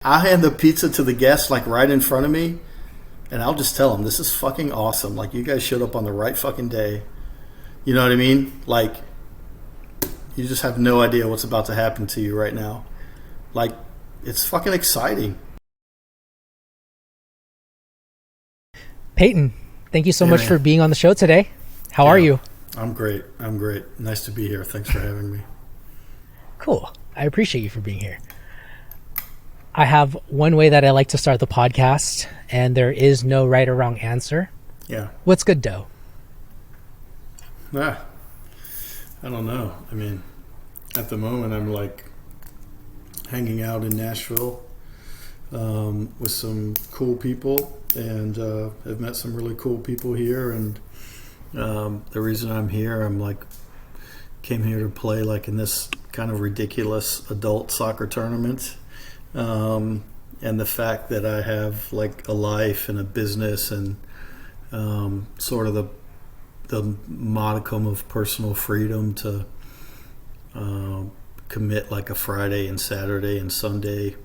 I'll hand the pizza to the guest like right in front of me, and I'll just tell them this is fucking awesome. Like, you guys showed up on the right fucking day. You know what I mean? Like, you just have no idea what's about to happen to you right now. Like, it's fucking exciting. Peyton, thank you so much for being on the show today. How are you? I'm great. Nice to be here. Thanks for having me. Cool. I appreciate you for being here. I have one way that I like to start the podcast, and there is no right or wrong answer. Yeah. What's good dough? I don't know. I mean, at the moment, I'm like hanging out in Nashville with some cool people, and I've met some really cool people here. And the reason I'm here, came here to play like in this kind of ridiculous adult soccer tournament. And the fact that I have like a life and a business and sort of the modicum of personal freedom to commit like a Friday and Saturday and Sunday,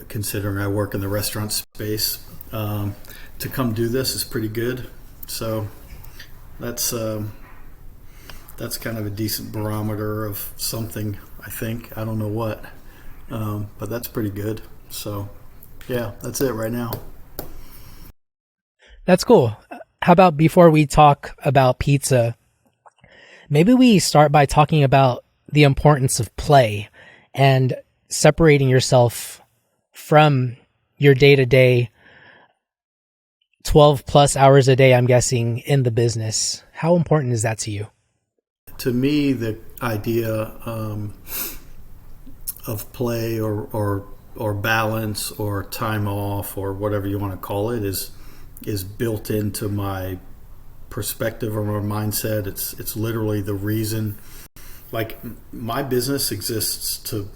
considering I work in the restaurant space, to come do this is pretty good. So that's kind of a decent barometer of something, I think. I don't know what. But that's pretty good. So, yeah, that's it right now. That's cool. How about before we talk about pizza, maybe we start by talking about the importance of play and separating yourself from your day-to-day 12 plus hours a day, I'm guessing, in the business. How important is that to you? To me, the idea of play or balance or time off or whatever you want to call it is built into my perspective or my mindset. It's literally the reason. Like, my business exists to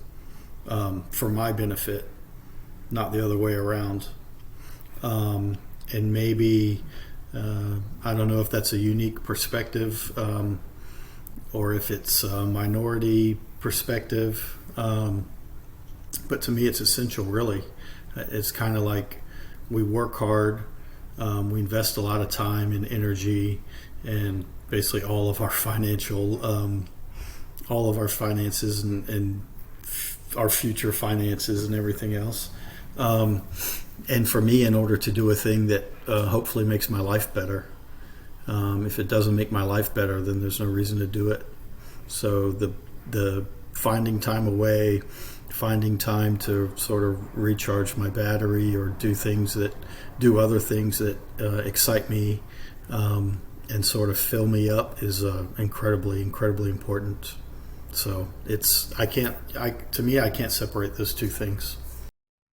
for my benefit, not the other way around. And maybe I don't know if that's a unique perspective or if it's a minority perspective. But to me, it's essential, really. It's kind of like we work hard, we invest a lot of time and energy, and basically all of our finances and our future finances and everything else. And for me, in order to do a thing that hopefully makes my life better, if it doesn't make my life better, then there's no reason to do it. So the finding time away, finding time to sort of recharge my battery or do other things that excite me and sort of fill me up is incredibly important. So I can't separate those two things.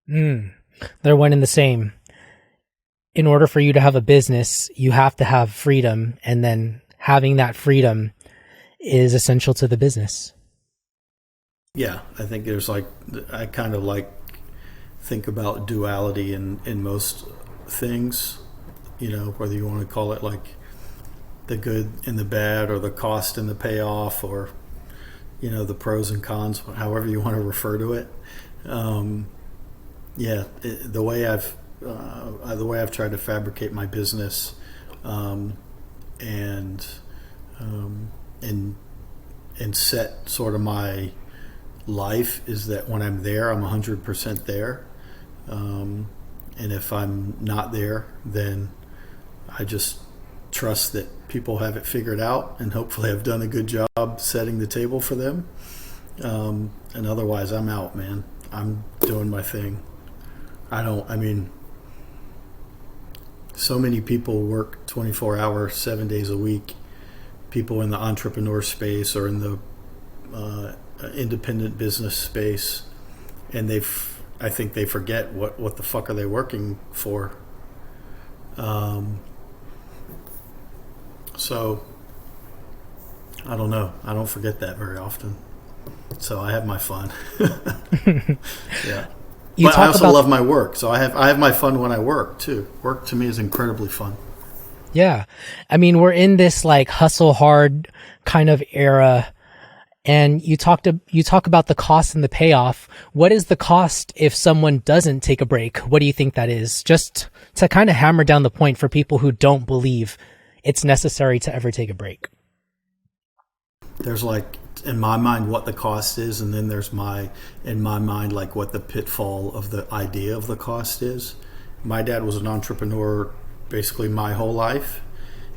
They're one and the same. In order for you to have a business, you have to have freedom, and then having that freedom is essential to the business. Yeah, I think I kind of think about duality in most things, whether you want to call it like the good and the bad or the cost and the payoff or, the pros and cons, however you want to refer to it. The way I've tried to fabricate my business and set sort of my life is that when I'm there, I'm 100% there. And if I'm not there, then I just trust that people have it figured out, and hopefully I've done a good job setting the table for them. And otherwise, I'm out, man. I'm doing my thing. So many people work 24 hours, 7 days a week. People in the entrepreneur space or in the independent business space, and I think they forget what the fuck are they working for. So I don't know. I don't forget that very often. So I have my fun. Yeah. But I also love my work. So I have my fun when I work too. Work to me is incredibly fun. Yeah. I mean, we're in this like hustle hard kind of era, And you talk about the cost and the payoff. What is the cost if someone doesn't take a break? What do you think that is? Just to kind of hammer down the point for people who don't believe it's necessary to ever take a break. There's like, in my mind, what the cost is, and then there's in my mind, like what the pitfall of the idea of the cost is. My dad was an entrepreneur basically my whole life,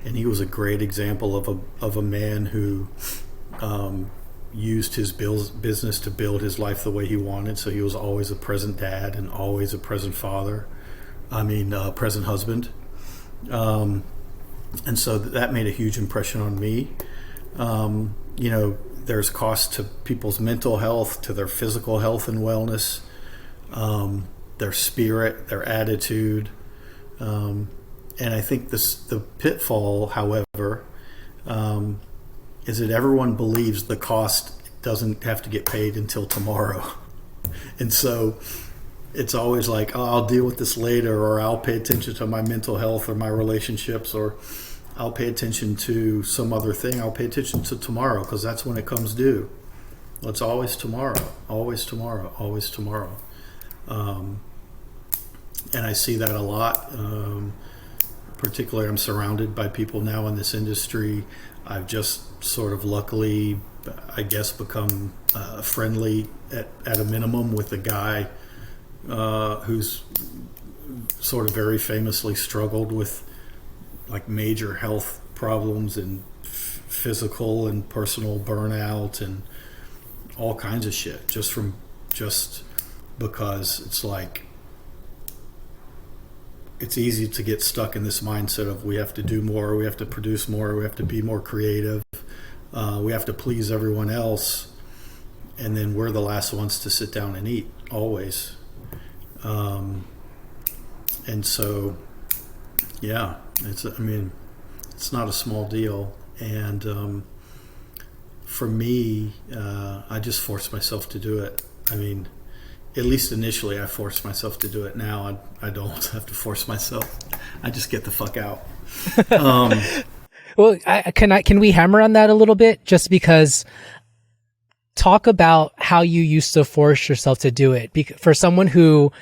and he was a great example of a man who used his business to build his life the way he wanted. So he was always a present dad and always a present father. Present husband. And so that made a huge impression on me. There's cost to people's mental health, to their physical health and wellness, their spirit, their attitude. And I think the pitfall, however, is that everyone believes the cost doesn't have to get paid until tomorrow. And so it's always like, oh, I'll deal with this later, or I'll pay attention to my mental health or my relationships, or I'll pay attention to some other thing. I'll pay attention to tomorrow because that's when it comes due. Well, it's always tomorrow, always tomorrow, always tomorrow. And I see that a lot. Particularly, I'm surrounded by people now in this industry. I've just sort of luckily, I guess, become friendly at a minimum with a guy who's sort of very famously struggled with like major health problems and physical and personal burnout and all kinds of shit just because it's like it's easy to get stuck in this mindset of we have to do more, we have to produce more, we have to be more creative, we have to please everyone else, and then we're the last ones to sit down and eat, always. And so, yeah, it's not a small deal. And for me, I just forced myself to do it. At least initially I forced myself to do it. Now I don't have to force myself. I just get the fuck out. Well, can we hammer on that a little bit? Just because, talk about how you used to force yourself to do it. For someone who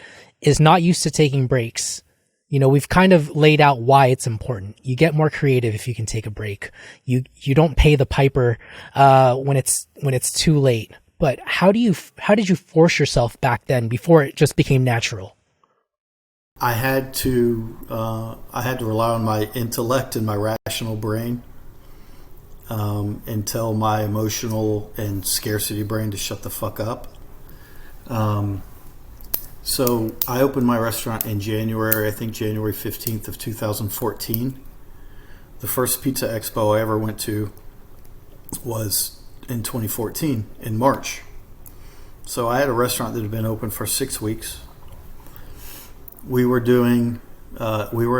is not used to taking breaks, we've kind of laid out why it's important. You get more creative if you can take a break. You don't pay the piper when it's too late. But how did you force yourself back then before it just became natural? I had to rely on my intellect and my rational brain and tell my emotional and scarcity brain to shut the fuck up. So I opened my restaurant in January, I think January 15th of 2014. The first pizza expo I ever went to was in 2014 in March. So I had a restaurant that had been open for 6 weeks. We were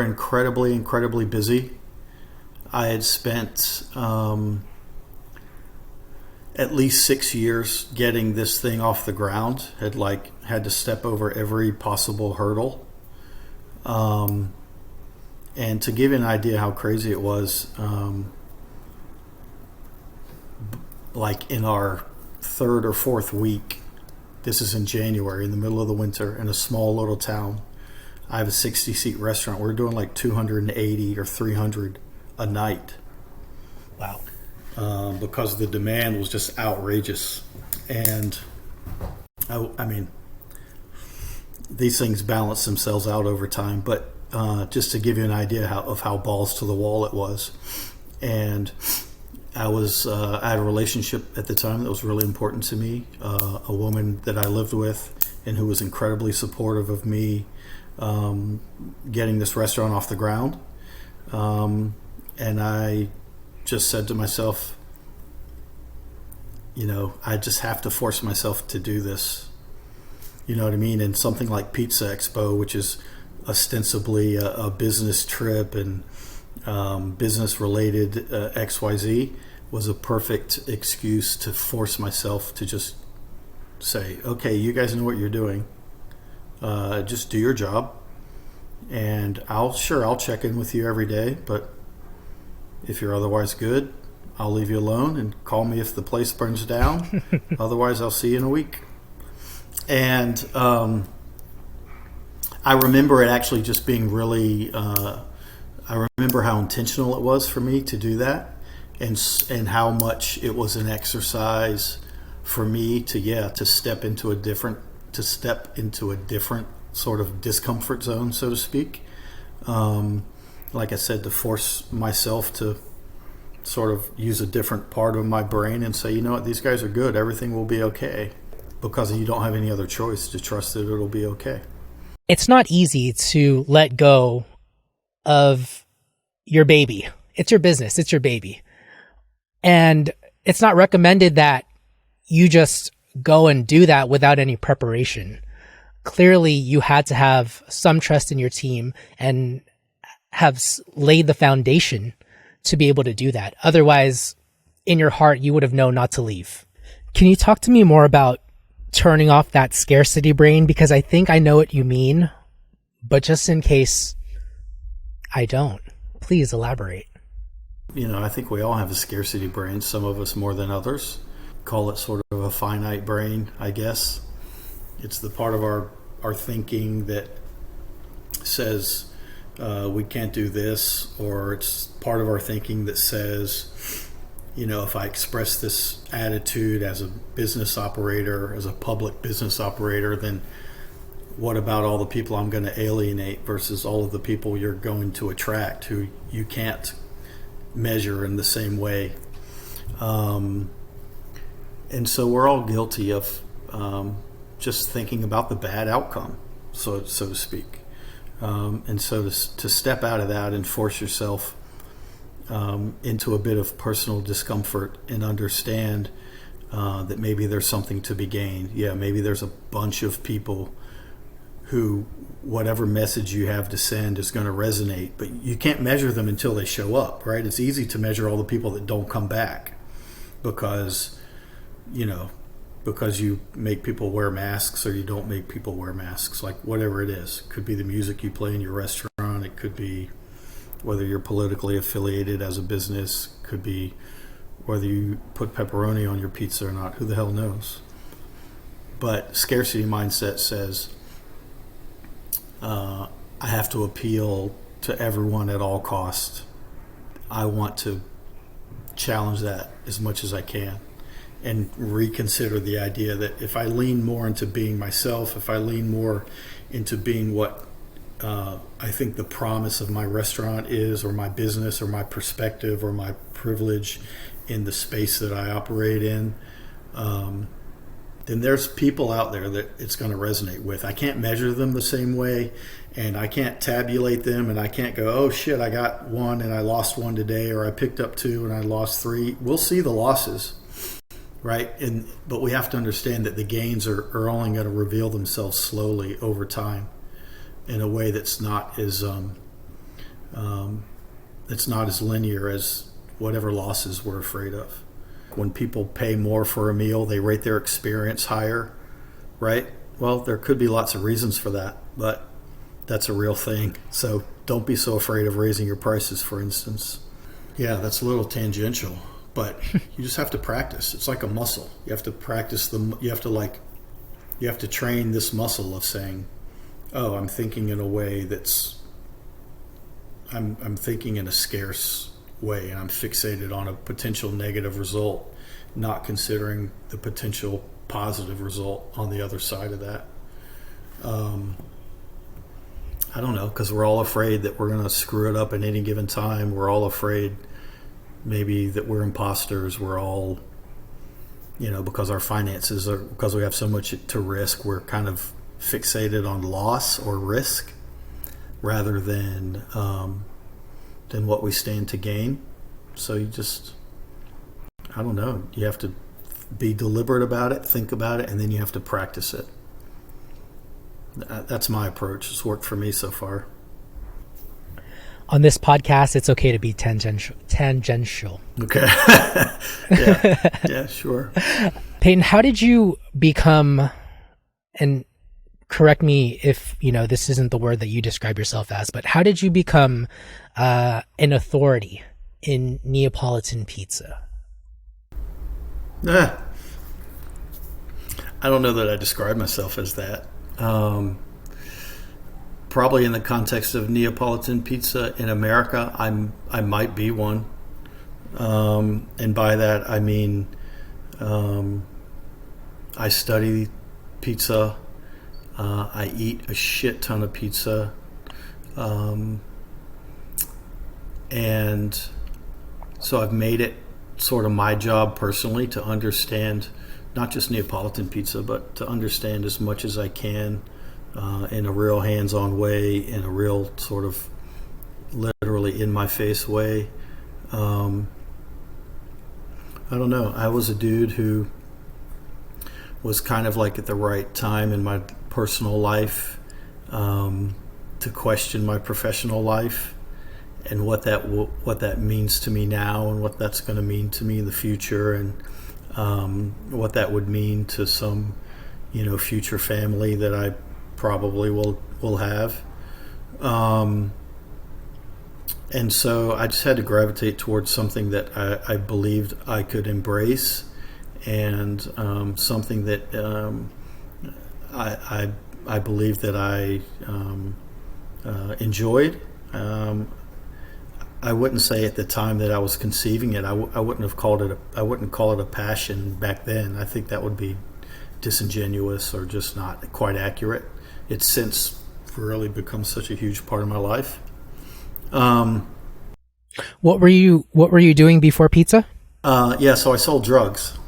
incredibly busy. I had spent at least 6 years getting this thing off the ground. Had to step over every possible hurdle. And to give you an idea how crazy it was, like in our third or fourth week, this is in January, in the middle of the winter, in a small little town. I have a 60-seat restaurant. We're doing like 280 or 300 a night. Wow. Because the demand was just outrageous. And these things balance themselves out over time. But just to give you an idea of how balls to the wall it was. And I had a relationship at the time that was really important to me, a woman that I lived with and who was incredibly supportive of me getting this restaurant off the ground. And I just said to myself, I just have to force myself to do this. You know what I mean? And something like Pizza Expo, which is ostensibly a business trip and business-related XYZ, was a perfect excuse to force myself to just say, okay, you guys know what you're doing. Just do your job. And I'll check in with you every day, but if you're otherwise good, I'll leave you alone and call me if the place burns down. Otherwise, I'll see you in a week. And I remember it actually just being really, I remember how intentional it was for me to do that, and how much it was an exercise for me to step into a different sort of discomfort zone, so to speak. Like I said, to force myself to sort of use a different part of my brain and say, you know what, these guys are good. Everything will be okay, because you don't have any other choice to trust that it'll be okay. It's not easy to let go of your baby. It's your business. It's your baby. And it's not recommended that you just go and do that without any preparation. Clearly, you had to have some trust in your team and have laid the foundation to be able to do that. Otherwise, in your heart, you would have known not to leave. Can you talk to me more about turning off that scarcity brain? Because I think I know what you mean, but just in case I don't, please elaborate. You know, I think we all have a scarcity brain, some of us more than others. Call it sort of a finite brain, I guess. It's the part of our thinking that says we can't do this, or it's part of our thinking that says, you know, if I express this attitude as a business operator, as a public business operator, then what about all the people I'm going to alienate versus all of the people you're going to attract who you can't measure in the same way? And so we're all guilty of just thinking about the bad outcome, so to speak. And so to step out of that and force yourself into a bit of personal discomfort and understand that maybe there's something to be gained. Yeah, maybe there's a bunch of people who whatever message you have to send is going to resonate, but you can't measure them until they show up, right? It's easy to measure all the people that don't come back because you make people wear masks or you don't make people wear masks, like whatever it is. It could be the music you play in your restaurant. It could be whether you're politically affiliated as a business. It could be whether you put pepperoni on your pizza or not. Who the hell knows? But scarcity mindset says, I have to appeal to everyone at all costs. I want to challenge that as much as I can and reconsider the idea that if I lean more into being myself, if I lean more into being what I think the promise of my restaurant is, or my business, or my perspective, or my privilege in the space that I operate in, then there's people out there that it's going to resonate with. I can't measure them the same way, and I can't tabulate them, and I can't go, oh shit, I got one and I lost one today, or I picked up two and I lost three. We'll see the losses, right? But we have to understand that the gains are only going to reveal themselves slowly over time in a way that's not as linear as whatever losses we're afraid of. When people pay more for a meal, they rate their experience higher, right? Well, there could be lots of reasons for that, but that's a real thing. So don't be so afraid of raising your prices, for instance. Yeah, that's a little tangential, but you just have to practice. It's like a muscle. You have to practice you have to train this muscle of saying, oh, I'm thinking in a way that's, I'm thinking in a scarce way, and I'm fixated on a potential negative result, not considering the potential positive result on the other side of that. I don't know, because we're all afraid that we're going to screw it up at any given time. We're all afraid maybe that we're imposters. We're all, because our finances are, because we have so much to risk, we're kind of fixated on loss or risk rather than what we stand to gain. So you just, I don't know, you have to be deliberate about it, think about it, and then you have to practice it. That's my approach. It's worked for me so far. On this podcast, it's okay to be tangential. Okay. Yeah, sure. Peyton, how did you become, and correct me if, this isn't the word that you describe yourself as, but how did you become an authority in Neapolitan pizza? Eh, I don't know that I describe myself as that. Probably in the context of Neapolitan pizza in America, I might be one. And by that I mean I study pizza. I eat a shit ton of pizza. And so I've made it sort of my job personally to understand not just Neapolitan pizza, but to understand as much as I can in a real hands-on way, in a real sort of literally in-my-face way. I don't know. I was a dude who was kind of like at the right time in my personal life to question my professional life and what that means to me now, and what that's going to mean to me in the future, and what that would mean to some, future family that I probably will have. And so I just had to gravitate towards something that I believed I could embrace, and something that I believed that I enjoyed. I wouldn't say at the time that I was conceiving it, I wouldn't call it a passion back then. I think that would be disingenuous or just not quite accurate. It's since really become such a huge part of my life. What were you doing before pizza? So I sold drugs.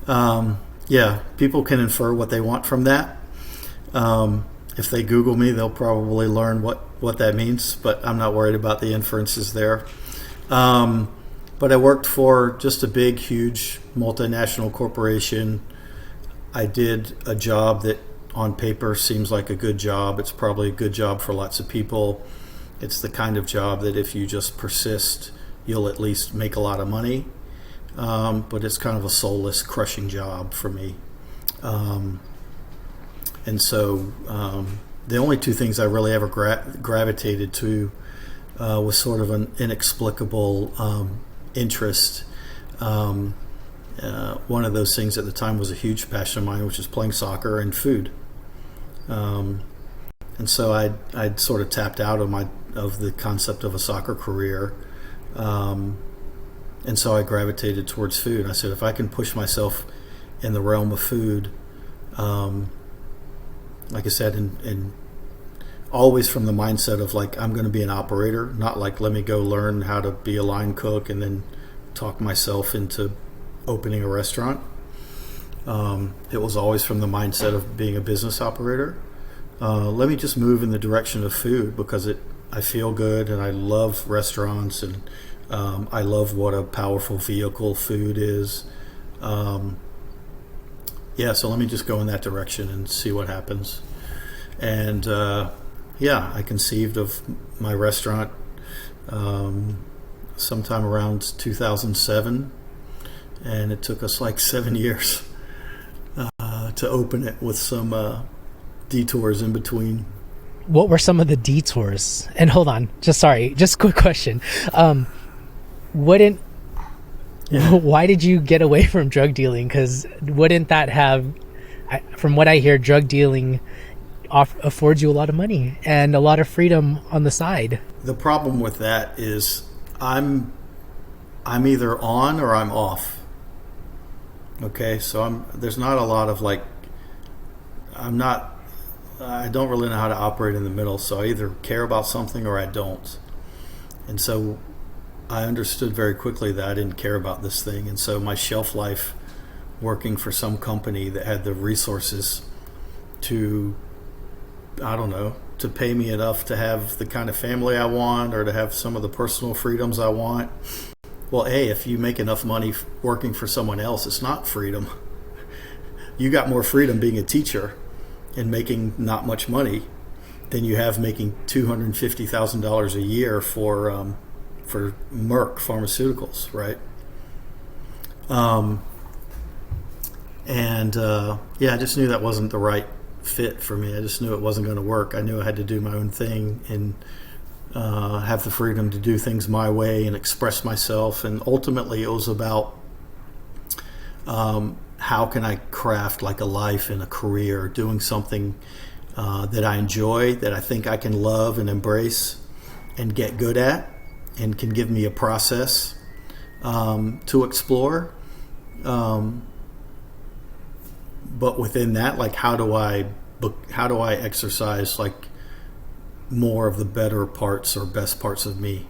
People can infer what they want from that. If they Google me, they'll probably learn what that means, but I'm not worried about the inferences there. But I worked for just a big, huge multinational corporation. I did a job that on paper seems like a good job. It's probably a good job for lots of people. It's the kind of job that if you just persist, you'll at least make a lot of money. But it's kind of a soulless, crushing job for me. And so the only two things I really ever gravitated to was sort of an inexplicable interest. One of those things at the time was a huge passion of mine, which is playing soccer and food. And so I'd sort of tapped out of the concept of a soccer career. And so I gravitated towards food. I said, if I can push myself in the realm of food, like I said, and always from the mindset of like, I'm going to be an operator, not like, let me go learn how to be a line cook and then talk myself into opening a restaurant. It was always from the mindset of being a business operator. Let me just move in the direction of food because I feel good and I love restaurants, and I love what a powerful vehicle food is. So let me just go in that direction and see what happens. And I conceived of my restaurant sometime around 2007, and it took us like 7 years to open it, with some detours in between. What were some of the detours? And hold on, just quick question. Why did you get away from drug dealing? Because wouldn't that have, from what I hear, drug dealing affords you a lot of money and a lot of freedom on the side? The problem with that is I'm either on or I'm off. Okay, so there's not a lot of like, I don't really know how to operate in the middle, so I either care about something or I don't. And so I understood very quickly that I didn't care about this thing. And so my shelf life working for some company that had the resources to, to pay me enough to have the kind of family I want, or to have some of the personal freedoms I want. Well, if you make enough money working for someone else, it's not freedom. You got more freedom being a teacher and making not much money than you have making $250,000 a year for Merck Pharmaceuticals, right? I just knew that wasn't the right fit for me. I just knew it wasn't going to work. I knew I had to do my own thing and have the freedom to do things my way and express myself. And ultimately, it was about How can I craft like a life and a career doing something that I enjoy, that I think I can love and embrace and get good at, and can give me a process to explore. But within that, like, how do I exercise like more of the better parts or best parts of me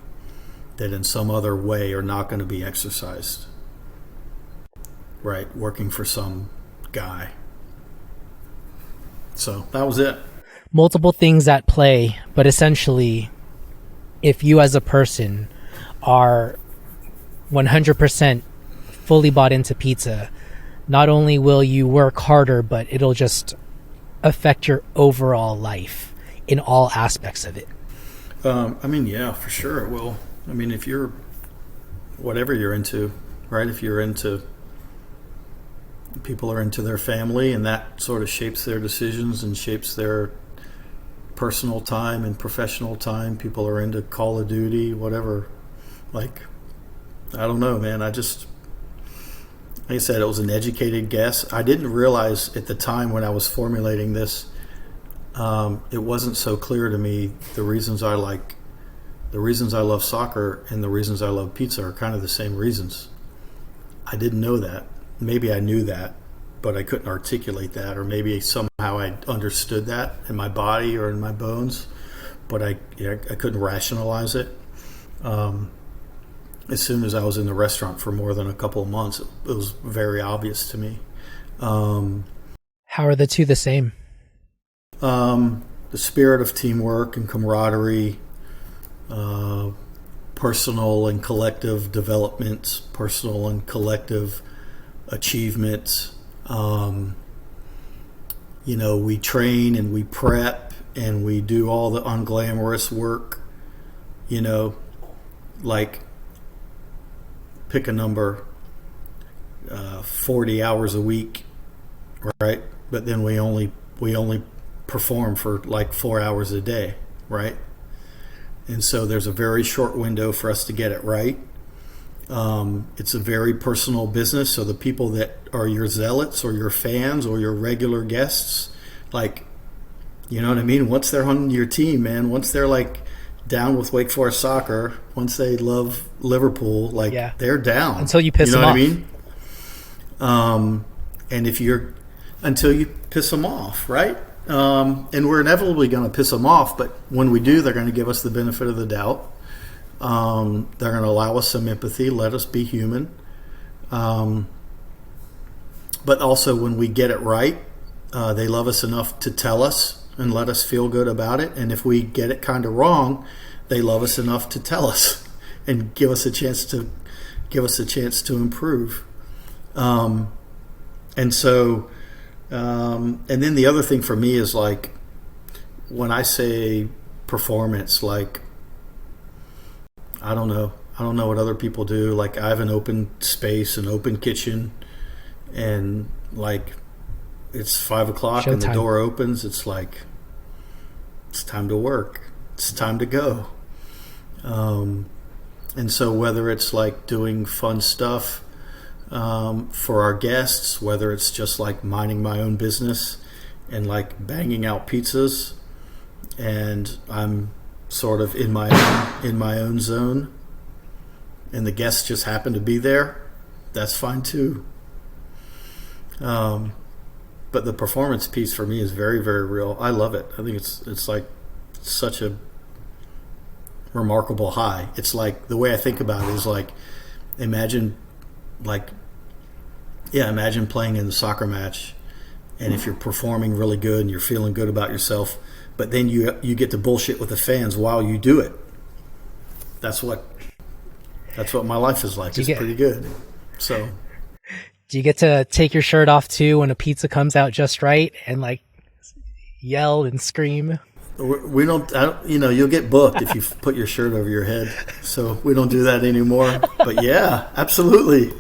that in some other way are not going to be exercised, right? Working for some guy. So that was it. Multiple things at play, but essentially, if you as a person are 100% fully bought into pizza, not only will you work harder, but it'll just affect your overall life in all aspects of it. I mean, yeah, for sure it will. I mean, if you're, whatever you're into, right? If you're into, people are into their family, and that sort of shapes their decisions and shapes their personal time and professional time. People are into Call of Duty, whatever. Like, I don't know, man. Like I said, it was an educated guess. I didn't realize at the time when I was formulating this, it wasn't so clear to me the reasons I love soccer and the reasons I love pizza are kind of the same reasons. I didn't know that. Maybe I knew that, but I couldn't articulate that, or maybe somehow I understood that in my body or in my bones, but I couldn't rationalize it. As soon as I was in the restaurant for more than a couple of months, it was very obvious to me. How are the two the same? The spirit of teamwork and camaraderie, personal and collective development, personal and collective achievement. We train and we prep and we do all the unglamorous work, like pick a number, 40 hours a week, right? But then we only perform for like 4 hours a day, right? And so there's a very short window for us to get it right. It's a very personal business, so the people that are your zealots or your fans or your regular guests, like, you know what I mean? Once they're on your team, man, once they're like down with Wake Forest soccer, once they love Liverpool, like, yeah, they're down until you piss them off. You know what I mean? And until you piss them off, right? And we're inevitably going to piss them off, but when we do, they're going to give us the benefit of the doubt. They're going to allow us some empathy, let us be human. But also when we get it right, they love us enough to tell us and let us feel good about it. And if we get it kind of wrong, they love us enough to tell us and give us a chance to improve. And then the other thing for me is, like, when I say performance, like, I don't know what other people do. Like, I have an open space, an open kitchen, and like, it's 5 o'clock and the door opens. It's like, it's time to work. It's time to go. And so whether it's like doing fun stuff for our guests, whether it's just like minding my own business and like banging out pizzas, and I'm sort of in my own zone, and the guests just happen to be there, that's fine too. But the performance piece for me is very, very real. I love it. I think it's like such a remarkable high. It's like, the way I think about it is like, imagine playing in a soccer match, and if you're performing really good and you're feeling good about yourself, but then you get to bullshit with the fans while you do it. That's what my life is like. It's pretty good. So, do you get to take your shirt off too when a pizza comes out just right and like yell and scream? We don't. You'll get booked if you put your shirt over your head. So we don't do that anymore. But yeah, absolutely.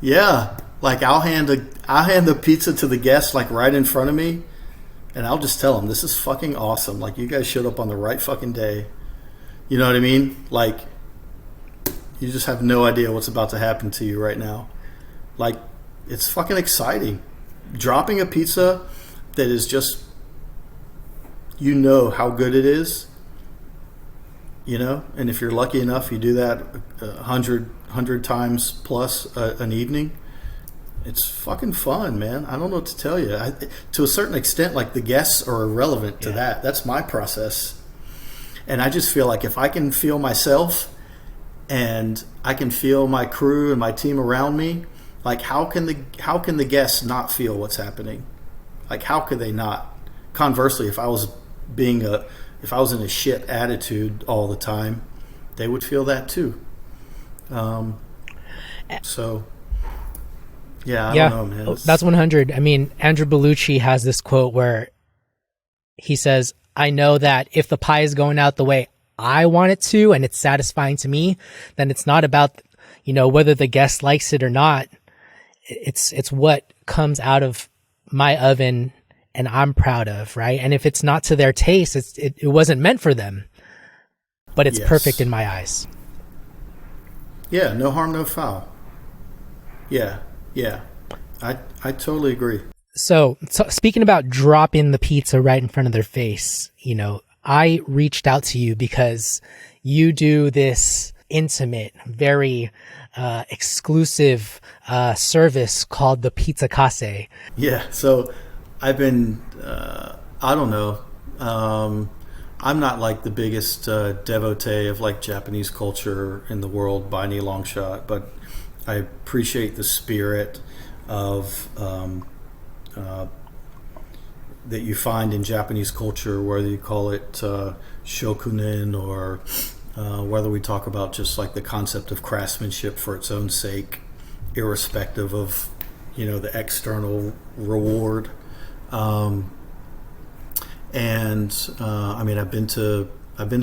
Yeah, like I'll hand the pizza to the guests like right in front of me, and I'll just tell them, this is fucking awesome. Like, you guys showed up on the right fucking day. You know what I mean? Like, you just have no idea what's about to happen to you right now. Like, it's fucking exciting. Dropping a pizza that is just, you know how good it is, and if you're lucky enough, you do that 100 times plus an evening. It's fucking fun, man. I don't know what to tell you. To a certain extent, like, the guests are irrelevant to that. That's my process. And I just feel like if I can feel myself and I can feel my crew and my team around me, like, how can the guests not feel what's happening? Like, how could they not? Conversely, if I was in a shit attitude all the time, they would feel that too. So, yeah, I don't know, man. That's 100. I mean, Andrew Bellucci has this quote where he says, I know that if the pie is going out the way I want it to, and it's satisfying to me, then it's not about, whether the guest likes it or not. It's what comes out of my oven and I'm proud of, right? And if it's not to their taste, it wasn't meant for them, but it's perfect in my eyes. Yeah, no harm, no foul. Yeah, I totally agree. So speaking about dropping the pizza right in front of their face, I reached out to you because you do this intimate, very exclusive service called the Pizzakase. Yeah, so I've been, I don't know, I'm not like the biggest devotee of like Japanese culture in the world by any long shot, but I appreciate the spirit of that you find in Japanese culture, whether you call it shokunin or whether we talk about just like the concept of craftsmanship for its own sake, irrespective of the external reward. I mean, I've been to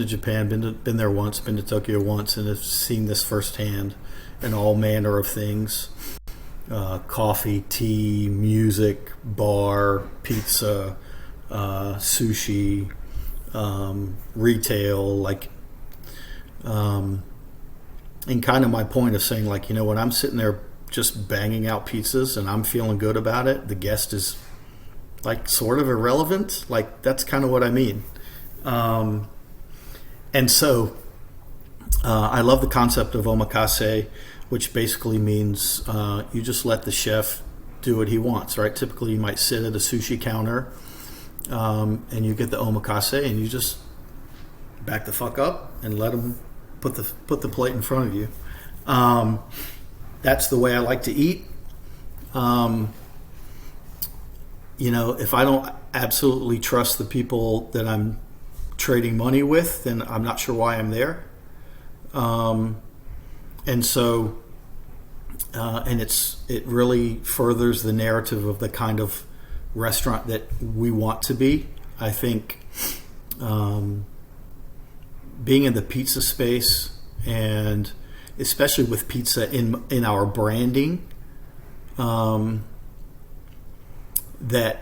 Japan, been there once, been to Tokyo once, and have seen this firsthand in all manner of things. Coffee, tea, music, bar, pizza, sushi, retail, like, and kind of my point of saying, like, when I'm sitting there just banging out pizzas and I'm feeling good about it, the guest is like sort of irrelevant. Like, that's kind of what I mean. And so I love the concept of Omakase, which basically means you just let the chef do what he wants, right? Typically, you might sit at a sushi counter and you get the Omakase and you just back the fuck up and let him put the plate in front of you. That's the way I like to eat. If I don't absolutely trust the people that I'm trading money with, then I'm not sure why I'm there. And so, and it really furthers the narrative of the kind of restaurant that we want to be. I think being in the pizza space, and especially with pizza in our branding, that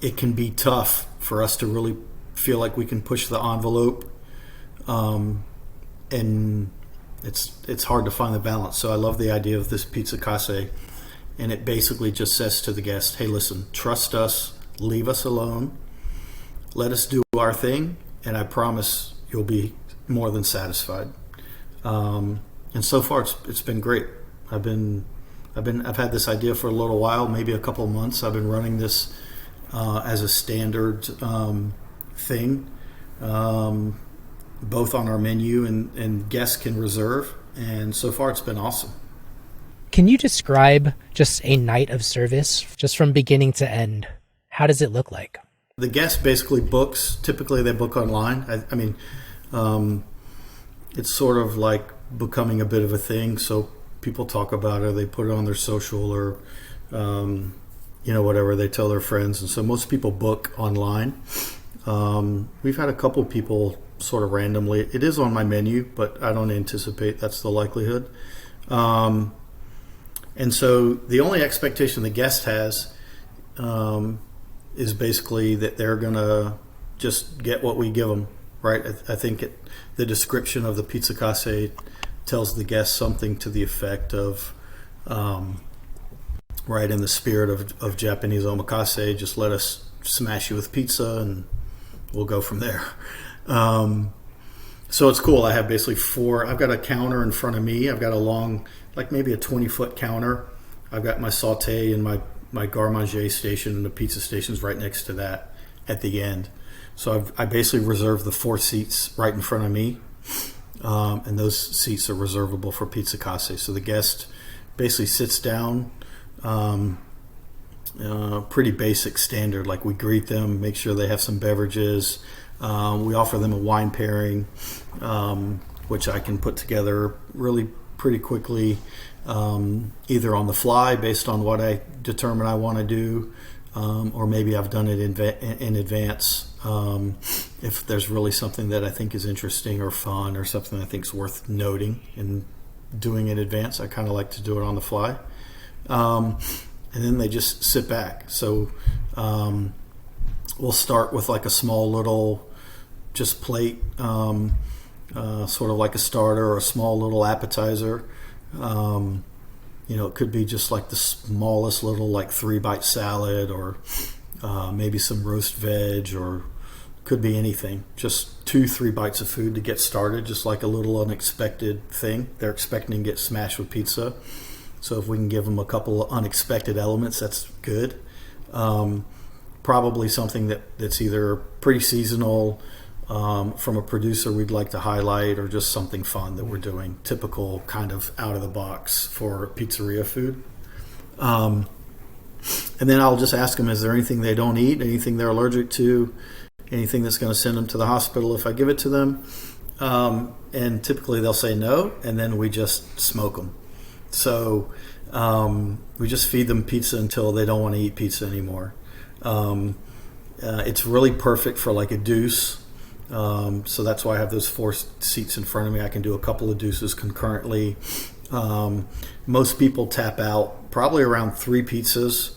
it can be tough for us to really feel like we can push the envelope, and it's hard to find the balance. So I love the idea of this Pizzakase, and it basically just says to the guest, hey, listen, trust us, leave us alone, let us do our thing, and I promise you'll be more than satisfied. And so far it's been great. I've had this idea for a little while, maybe a couple of months. I've been running this as a standard thing, both on our menu and guests can reserve. And so far it's been awesome. Can you describe just a night of service, just from beginning to end? How does it look like? The guest basically books. Typically they book online. I mean, it's sort of like becoming a bit of a thing. So people talk about it, they put it on their social, or whatever, they tell their friends. And so most people book online. We've had a couple people sort of randomly. It is on my menu, but I don't anticipate that's the likelihood. And so the only expectation the guest has is basically that they're going to just get what we give them, right? I think the description of the Pizzakase tells the guest something to the effect of, right in the spirit of Japanese omakase. Just let us smash you with pizza and we'll go from there. So it's cool. I have basically I've got a counter in front of me. I've got a long, like maybe a 20-foot counter. I've got my saute and my garde-manger station, and the pizza station's right next to that at the end. So I basically reserved the 4 seats right in front of me. And those seats are reservable for Pizzakase. So the guest basically sits down, pretty basic standard. Like we greet them, make sure they have some beverages. We offer them a wine pairing, which I can put together really pretty quickly, either on the fly based on what I determine I want to do, or maybe I've done it in advance. If there's really something that I think is interesting or fun or something I think is worth noting and doing in advance, I kind of like to do it on the fly. And then they just sit back. So we'll start with like a small little just plate, sort of like a starter or a small little appetizer. It could be just like the smallest little like 3-bite salad, or maybe some roast veg, or could be anything. Just 2-3 bites of food to get started, just like a little unexpected thing. They're expecting to get smashed with pizza. So if we can give them a couple of unexpected elements, that's good. Probably something that's either pretty seasonal, from a producer we'd like to highlight, or just something fun that we're doing, typical kind of out of the box for pizzeria food. And then I'll just ask them, is there anything they don't eat, anything they're allergic to, anything that's going to send them to the hospital if I give it to them? And typically they'll say no, and then we just smoke them. So we just feed them pizza until they don't want to eat pizza anymore. It's really perfect for like a deuce. So that's why I have those 4 seats in front of me. I can do a couple of deuces concurrently. Most people tap out probably around 3 pizzas.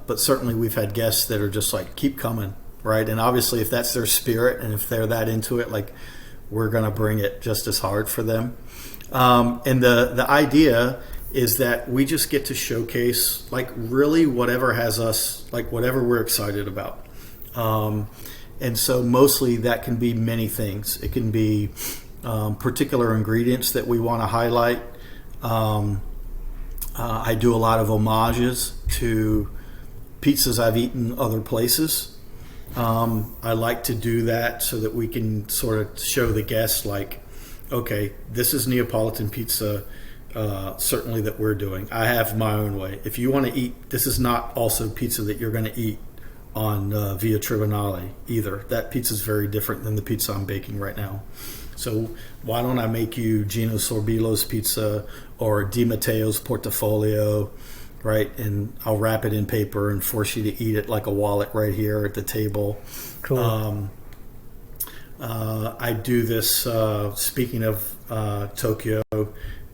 But certainly we've had guests that are just like, keep coming, right? And obviously if that's their spirit and if they're that into it, like, we're going to bring it just as hard for them. And the idea is that we just get to showcase like really whatever has us, like whatever we're excited about. And so mostly that can be many things. It can be particular ingredients that we want to highlight. I do a lot of homages to pizzas I've eaten other places. I like to do that so that we can sort of show the guests like, okay, this is Neapolitan pizza, certainly that we're doing. I have my own way. If you want to eat, this is not also pizza that you're going to eat on Via Tribunale either. That pizza is very different than the pizza I'm baking right now. So why don't I make you Gino Sorbillo's pizza or Di Matteo's Portafolio, right? And I'll wrap it in paper and force you to eat it like a wallet right here at the table. Cool. I do this, speaking of Tokyo,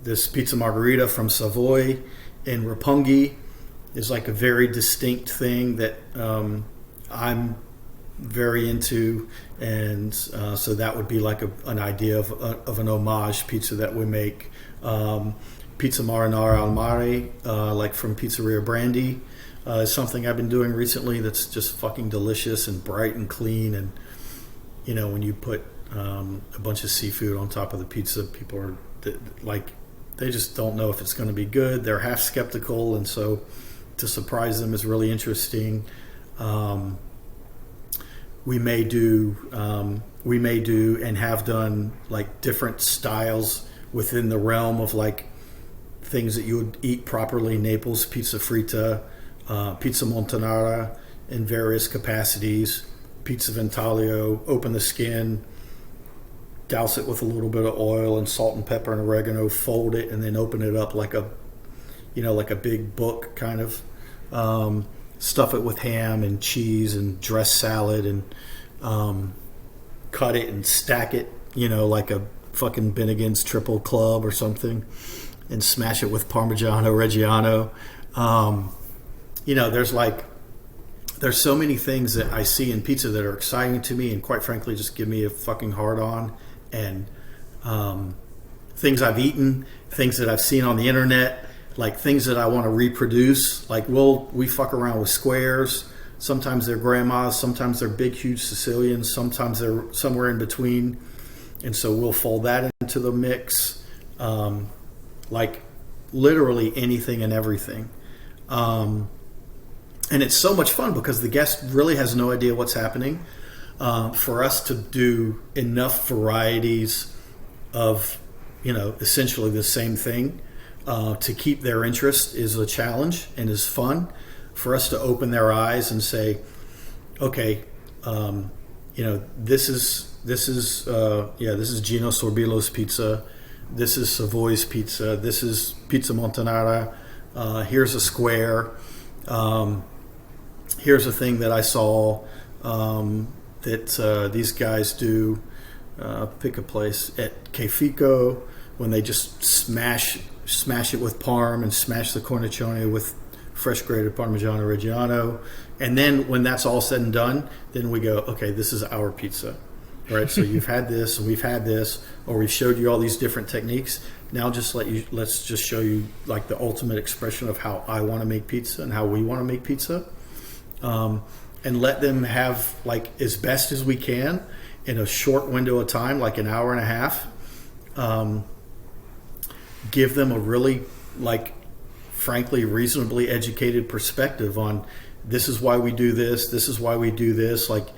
this pizza margherita from Savoy in Roppongi is like a very distinct thing that I'm very into, and so that would be like an idea of an homage pizza that we make. Pizza marinara al mare, like from Pizzeria Brandy, is something I've been doing recently that's just fucking delicious and bright and clean. And you know, when you put a bunch of seafood on top of the pizza, people are like, they just don't know if it's going to be good. They're half skeptical, and so to surprise them is really interesting. We may do and have done like different styles within the realm of like things that you would eat properly. Naples pizza fritta, pizza montanara in various capacities, pizza ventaglio, open the skin, douse it with a little bit of oil and salt and pepper and oregano, fold it, and then open it up like a big book kind of. Stuff it with ham and cheese and dressed salad, and cut it and stack it, like a fucking Bennigan's triple club or something, and smash it with Parmigiano Reggiano. There's so many things that I see in pizza that are exciting to me, and quite frankly just give me a fucking hard on, and things I've eaten, things that I've seen on the internet, like things that I want to reproduce. Like we fuck around with squares. Sometimes they're grandmas, sometimes they're big, huge Sicilians, sometimes they're somewhere in between. And so we'll fold that into the mix. Like literally anything and everything. And it's so much fun because the guest really has no idea what's happening. For us to do enough varieties of, essentially the same thing, to keep their interest is a challenge and is fun. For us to open their eyes and say, okay, this is Gino Sorbillo's pizza. This is Savoy's pizza. This is Pizza Montanara. Here's a square. Here's a thing that I saw that these guys do. Pick a place at Kefico when they just smash it with parm and smash the cornicione with fresh grated Parmigiano Reggiano. And then when that's all said and done, then we go, okay, this is our pizza. Right? So you've had this and we've had this, or we've showed you all these different techniques. Now let's just show you like the ultimate expression of how I want to make pizza and how we want to make pizza. And let them have like as best as we can in a short window of time, like an hour and a half. Give them a really frankly reasonably educated perspective on this is why we do this is why we do this. Like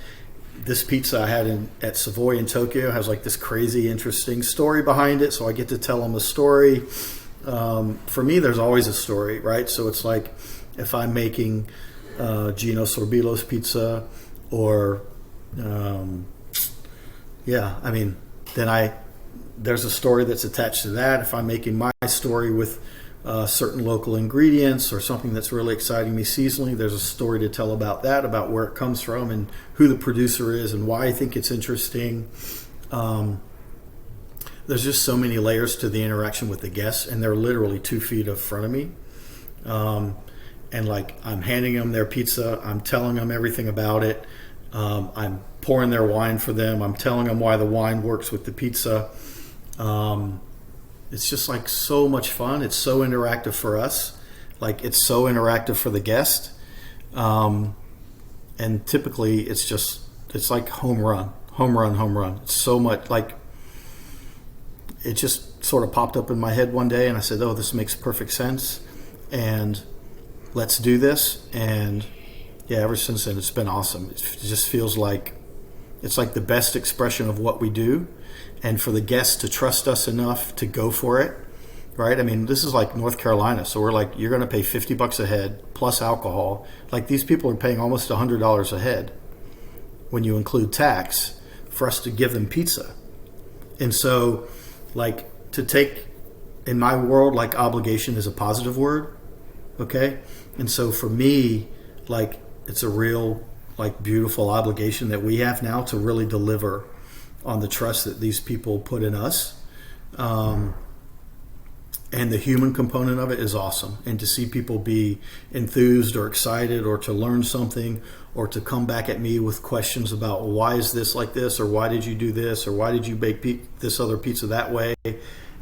this pizza I had at Savoy in Tokyo has like this crazy interesting story behind it, so I get to tell them a story. For me there's always a story, right? So it's like if I'm making Gino Sorbillo's pizza or there's a story that's attached to that. If I'm making my story with certain local ingredients or something that's really exciting me seasonally, there's a story to tell about that, about where it comes from and who the producer is and why I think it's interesting. There's just so many layers to the interaction with the guests, and they're literally 2 feet in front of me. And like I'm handing them their pizza, I'm telling them everything about it. I'm pouring their wine for them. I'm telling them why the wine works with the pizza. It's just like so much fun. It's so interactive for us. Like it's so interactive for the guest. And typically it's like home run. It's so much like it just sort of popped up in my head one day and I said, oh, this makes perfect sense. And let's do this. And yeah, ever since then, it's been awesome. It just feels like it's like the best expression of what we do. And for the guests to trust us enough to go for it, right? I mean, this is like North Carolina. So we're like, you're going to pay $50 a head plus alcohol. Like these people are paying almost $100 a head when you include tax for us to give them pizza. And so like to take, in my world, like obligation is a positive word. Okay. And so for me, like it's a real like beautiful obligation that we have now to really deliver on the trust that these people put in us. And the human component of it is awesome. And to see people be enthused or excited or to learn something or to come back at me with questions about why is this like this, or why did you do this, or why did you bake this other pizza that way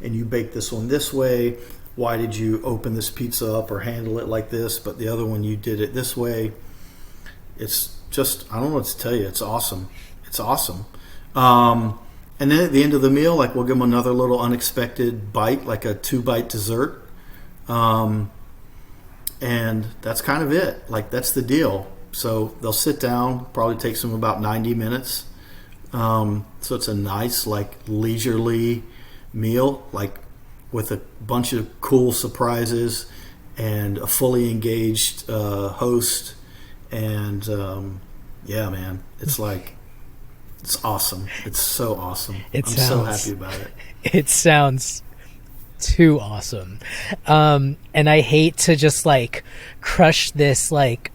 and you baked this one this way, why did you open this pizza up or handle it like this but the other one you did it this way. It's just, I don't know what to tell you. It's awesome. And then at the end of the meal, like we'll give them another little unexpected bite, like a 2-bite dessert. And that's kind of it. Like that's the deal. So they'll sit down, probably takes them about 90 minutes. So it's a nice, like leisurely meal, like with a bunch of cool surprises and a fully engaged host. And yeah, man, it's like, it's awesome. It's so awesome. I'm so happy about it. It sounds too awesome. And I hate to just like crush this like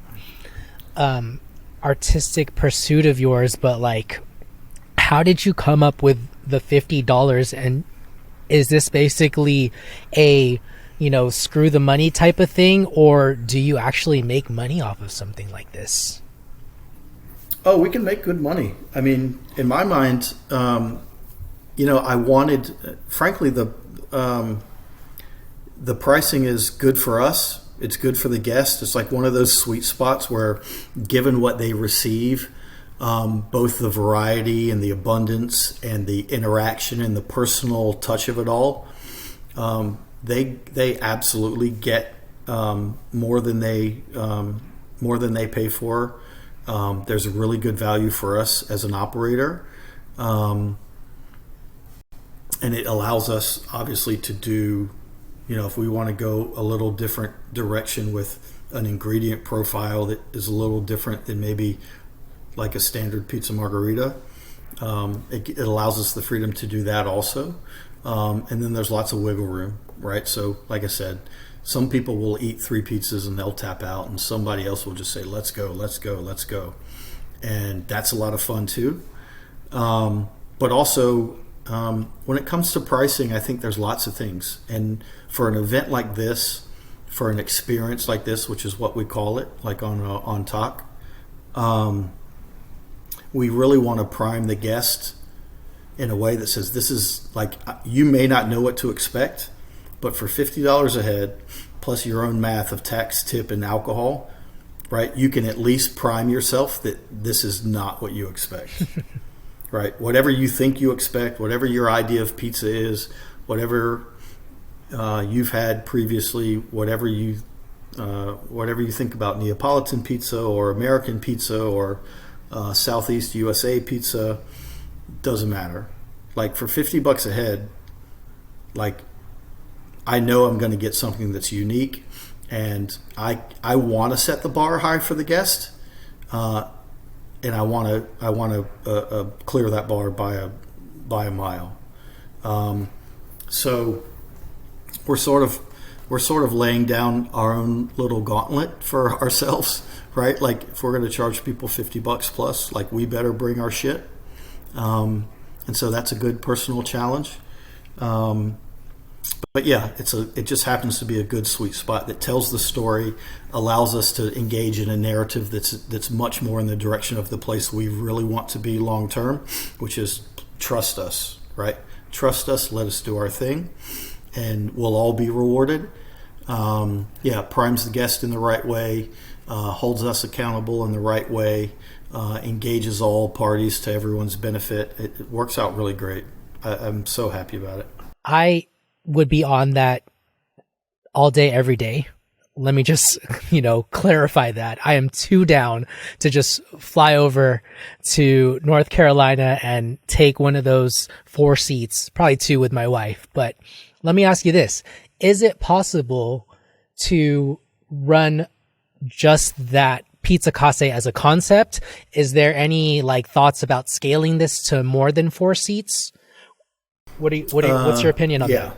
artistic pursuit of yours, but like how did you come up with the $50? And is this basically a screw the money type of thing, or do you actually make money off of something like this? Oh, we can make good money. I mean, in my mind, I wanted, frankly, the pricing is good for us. It's good for the guest. It's like one of those sweet spots where, given what they receive, both the variety and the abundance and the interaction and the personal touch of it all, they absolutely get more than they pay for. There's a really good value for us as an operator, and it allows us obviously to do, if we want to go a little different direction with an ingredient profile that is a little different than maybe like a standard pizza margarita, it allows us the freedom to do that also. And then there's lots of wiggle room, right? So like I said, some people will eat 3 pizzas and they'll tap out, and somebody else will just say, let's go, let's go, let's go. And that's a lot of fun too. But also, when it comes to pricing, I think there's lots of things. And for an event like this, for an experience like this, which is what we call it, like on Talk, we really want to prime the guest in a way that says, this is like, you may not know what to expect, but for $50 a head, plus your own math of tax, tip, and alcohol, right, you can at least prime yourself that this is not what you expect. Right? Whatever you think you expect, whatever your idea of pizza is, whatever you've had previously, whatever you think about Neapolitan pizza or American pizza or Southeast USA pizza, doesn't matter. Like for $50 a head, like I know I'm going to get something that's unique, and I want to set the bar high for the guest, and I want to clear that bar by a mile. So we're sort of laying down our own little gauntlet for ourselves, right? Like if we're going to charge people $50 plus, like we better bring our shit. And so that's a good personal challenge. But yeah, it just happens to be a good sweet spot that tells the story, allows us to engage in a narrative that's much more in the direction of the place we really want to be long term, which is trust us, right? Trust us, let us do our thing, and we'll all be rewarded. Primes the guest in the right way, holds us accountable in the right way, engages all parties to everyone's benefit. It works out really great. I'm so happy about it. I would be on that all day, every day. Let me just, clarify that. I am too down to just fly over to North Carolina and take one of those 4 seats, probably 2 with my wife. But let me ask you this. Is it possible to run just that Pizzakase as a concept? Is there any thoughts about scaling this to more than 4 seats? What's your opinion on that?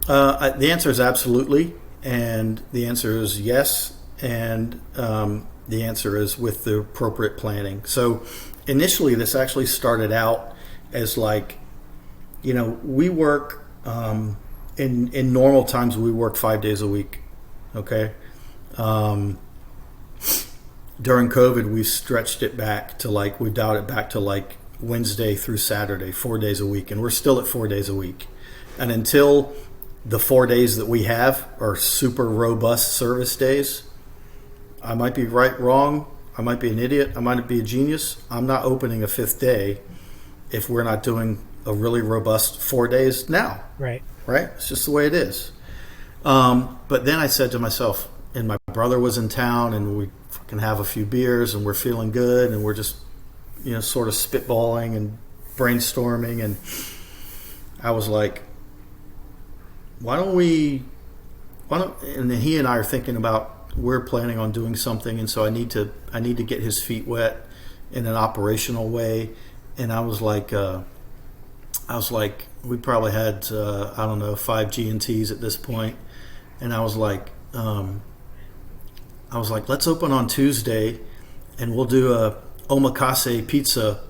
The answer is absolutely, and the answer is yes, and the answer is with the appropriate planning. So initially, this actually started out as we work in normal times. We work 5 days a week. Okay. During COVID, we stretched it back to we dialed it back to Wednesday through Saturday, 4 days a week, and we're still at 4 days a week. And until the 4 days that we have are super robust service days, I might be right, wrong, I might be an idiot, I might be a genius. I'm not opening a 5th day if we're not doing a really robust 4 days now. Right. It's just the way it is. But then I said to myself, and my brother was in town, and we fucking have a few beers, and we're feeling good, and we're just, sort of spitballing and brainstorming, and I was like, and then he and I are thinking about, we're planning on doing something, and so I need to get his feet wet in an operational way. And I was like, we probably had 5 G&Ts at this point, and I was like, let's open on Tuesday, and we'll do a Omakase pizza,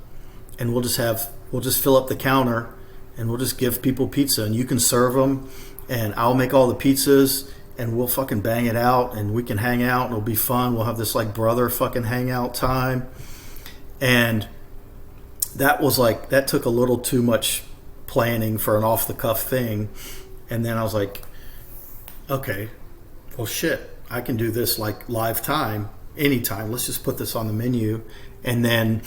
and we'll just fill up the counter, and we'll just give people pizza, and you can serve them, and I'll make all the pizzas, and we'll fucking bang it out, and we can hang out, and it'll be fun. We'll have this brother fucking hangout time. And that was that took a little too much planning for an off the cuff thing. And then I was like, okay, well, shit, I can do this like live time, anytime. Let's just put this on the menu. And then,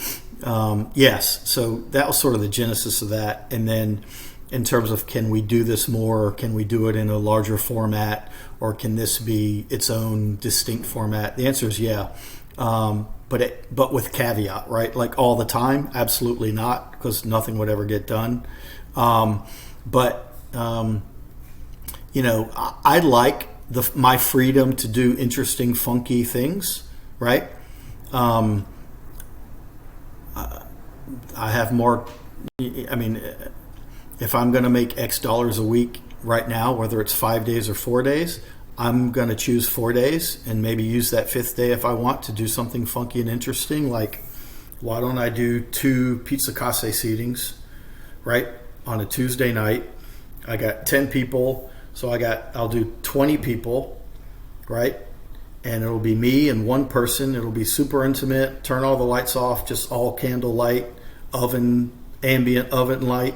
yes, so that was sort of the genesis of that. And then in terms of, can we do this more, or can we do it in a larger format, or can this be its own distinct format? The answer is yeah. But with caveat, right? Like all the time, absolutely not, because nothing would ever get done. I like my freedom to do interesting, funky things, right? I have more. I mean, if I'm going to make X dollars a week right now, whether it's 5 days or 4 days, I'm going to choose 4 days and maybe use that fifth day if I want to do something funky and interesting. Like, why don't I do 2 Pizzakase seatings, right, on a Tuesday night? I got 10 people, so I'll do 20 people, right? And it'll be me and one person. It'll be super intimate. Turn all the lights off, just all candle light, ambient oven light,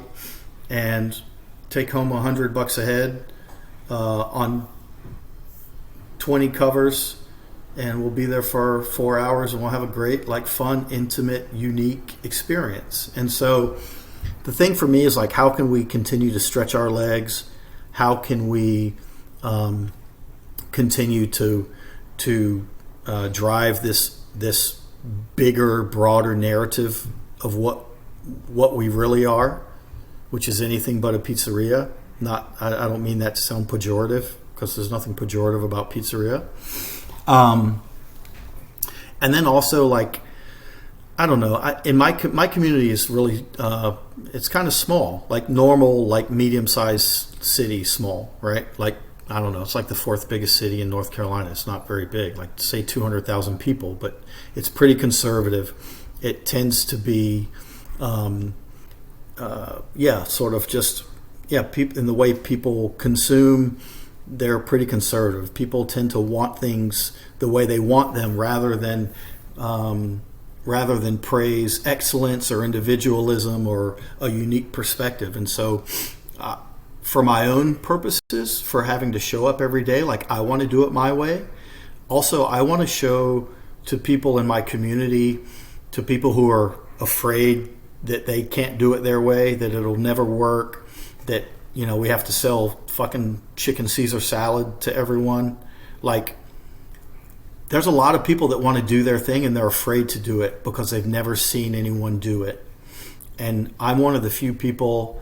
and take home $100 a head on 20 covers, and we'll be there for 4 hours, and we'll have a great, like, fun, intimate, unique experience. And so the thing for me is, like, how can we continue to stretch our legs? How can we continue to drive this bigger, broader narrative of what we really are, which is anything but a pizzeria? I don't mean that to sound pejorative, because there's nothing pejorative about pizzeria. And then also, like, I don't know, in my community is really, it's kind of small, like normal, like medium-sized city small, right? Like, I don't know, it's like the 4th biggest city in North Carolina. It's not very big, like say 200,000 people, but it's pretty conservative. It tends to be, people, in the way people consume, they're pretty conservative. People tend to want things the way they want them, rather than praise excellence or individualism or a unique perspective. And so, for my own purposes, for having to show up every day, like, I want to do it my way. Also, I want to show to people in my community, to people who are afraid that they can't do it their way, that it'll never work, that, we have to sell fucking chicken Caesar salad to everyone. Like, there's a lot of people that want to do their thing and they're afraid to do it because they've never seen anyone do it. And I'm one of the few people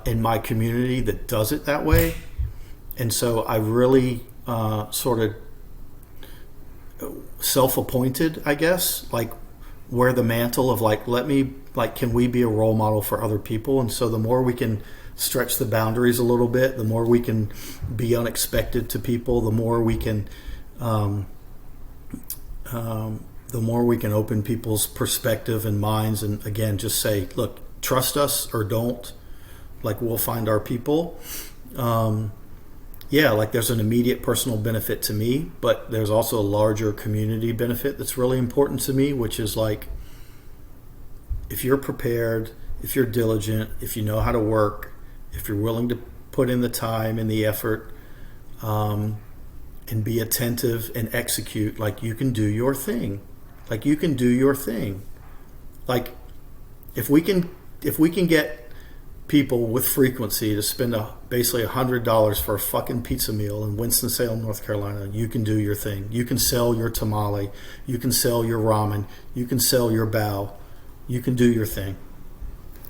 in my community that does it that way. And so I really sort of self-appointed, I guess, like, wear the mantle of, like, can we be a role model for other people? And so the more we can stretch the boundaries a little bit, the more we can be unexpected to people, the more we can open people's perspective and minds, and again, just say, look, trust us or don't, like, we'll find our people. Like, there's an immediate personal benefit to me, but there's also a larger community benefit that's really important to me, which is, like, if you're prepared, if you're diligent, if you know how to work, if you're willing to put in the time and the effort, and be attentive and execute, like, you can do your thing. Like, you can do your thing. Like, if we can get people with frequency to spend basically $100 for a fucking pizza meal in Winston-Salem, North Carolina, you can do your thing. You can sell your tamale. You can sell your ramen. You can sell your bao. You can do your thing.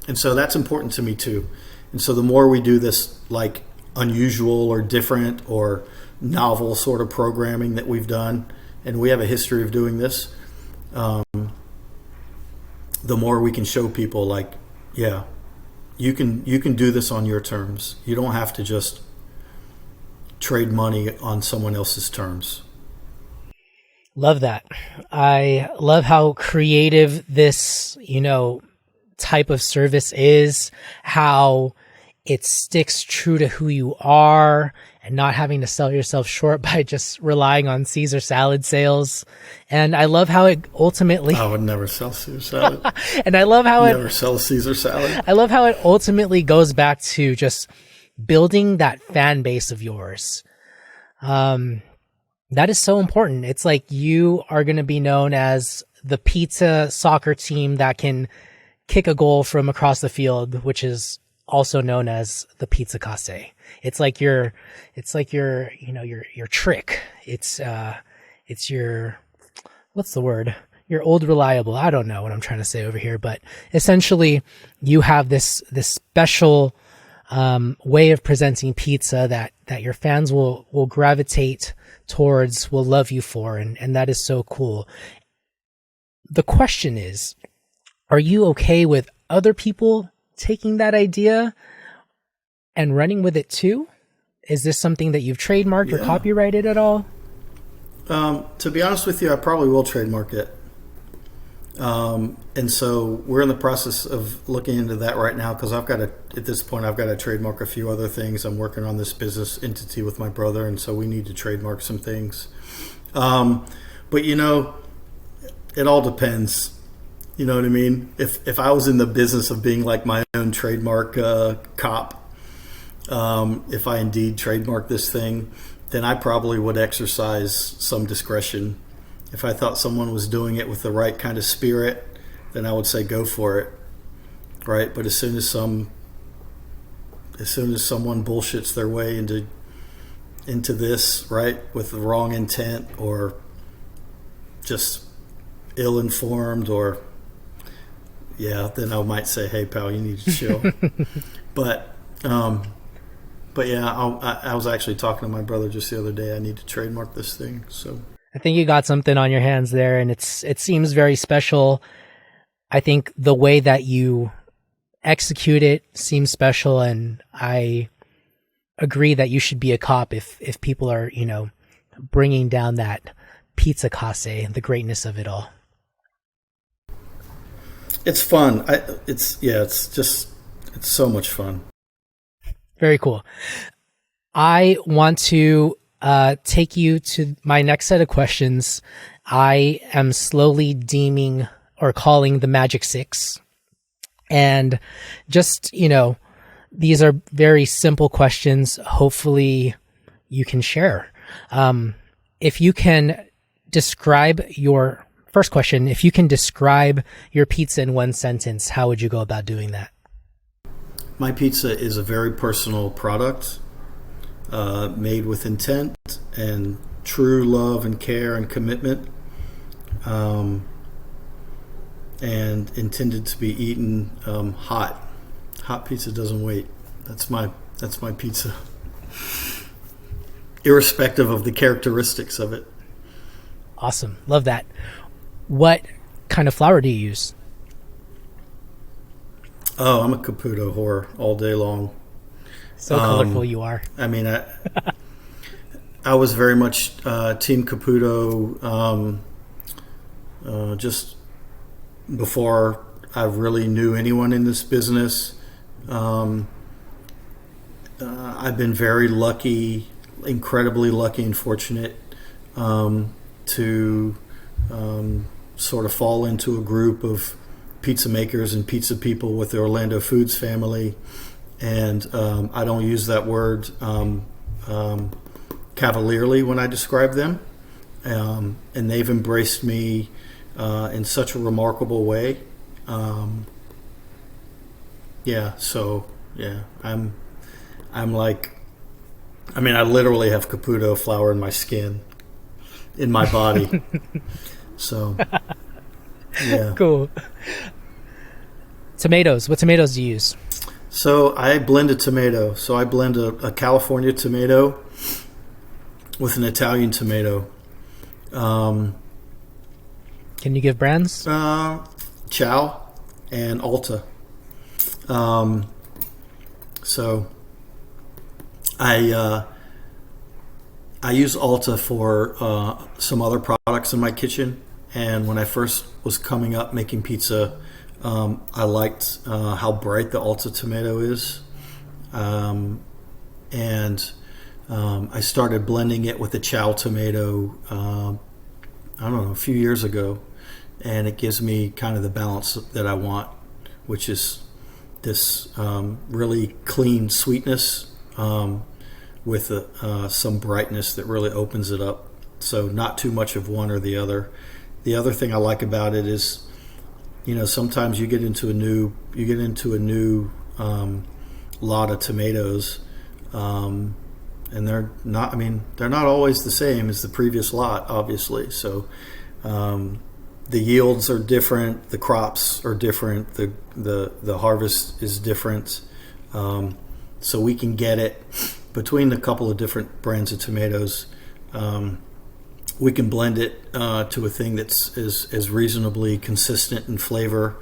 And so that's important to me too. And so the more we do this, like, unusual or different or novel sort of programming that we've done, and we have a history of doing this, the more we can show people, like, yeah, you can do this on your terms. You don't have to just trade money on someone else's terms. Love that. I love how creative this, type of service is, how it sticks true to who you are, and not having to sell yourself short by just relying on Caesar salad sales. And I love how it ultimately, I would never sell Caesar salad. and I love how Never sell Caesar salad. I love how it ultimately goes back to just building that fan base of yours. That is so important. It's like you are going to be known as the pizza soccer team that can kick a goal from across the field, which is also known as the Pizzakase. It's like your trick. It's your, what's the word? Your old reliable. I don't know what I'm trying to say over here, but essentially you have this special, way of presenting pizza that your fans will gravitate towards, will love you for. And that is so cool. The question is, are you okay with other people taking that idea and running with it too? Is this something that you've trademarked or copyrighted at all? To be honest with you, I probably will trademark it. And so we're in the process of looking into that right now because at this point, I've got to trademark a few other things. I'm working on this business entity with my brother, and so we need to trademark some things. But it all depends. You know what I mean? If I was in the business of being like my own trademark cop, if I indeed trademark this thing, then I probably would exercise some discretion. If I thought someone was doing it with the right kind of spirit, then I would say go for it, right? But as soon as someone bullshits their way into this, right, with the wrong intent or just ill-informed or then I might say, hey pal, you need to chill. But yeah, I was actually talking to my brother just the other day. I need to trademark this thing. So I think you got something on your hands there, and it seems very special. I think the way that you execute it seems special, and I agree that you should be a cop if people are, bringing down that Pizzakase, the greatness of it all. It's fun. It's so much fun. Very cool. I want to take you to my next set of questions. I am slowly deeming or calling the Magic Six. And just, these are very simple questions. Hopefully you can share. If you can describe your first question, if you can describe your pizza in one sentence, how would you go about doing that? My pizza is a very personal product, made with intent and true love and care and commitment, and intended to be eaten hot. Hot pizza doesn't wait. That's my pizza, irrespective of the characteristics of it. Awesome. Love that. What kind of flour do you use? Oh, I'm a Caputo whore all day long. So colorful you are. I mean, I was very much Team Caputo just before I really knew anyone in this business. I've been very lucky, incredibly lucky and fortunate to sort of fall into a group of pizza makers and pizza people with the Orlando Foods family. And I don't use that word cavalierly when I describe them. And they've embraced me in such a remarkable way. I'm like, I mean, I literally have Caputo flour in my skin, in my body. So, yeah. Cool. Tomatoes. What tomatoes do you use? So I blend a tomato. So I blend a California tomato with an Italian tomato. Can you give brands? Chow and Alta. So I use Alta for some other products in my kitchen. And when I first was coming up making pizza, I liked how bright the Alta tomato is. And I started blending it with the chow tomato, I don't know, a few years ago, and it gives me kind of the balance that I want, which is this really clean sweetness with some brightness that really opens it up. So not too much of one or the other. The other thing I like about it is, sometimes you get into a new lot of tomatoes, and they're not always the same as the previous lot, obviously. So the yields are different, the crops are different, the harvest is different. So we can get it between a couple of different brands of tomatoes. We can blend it to a thing that's as reasonably consistent in flavor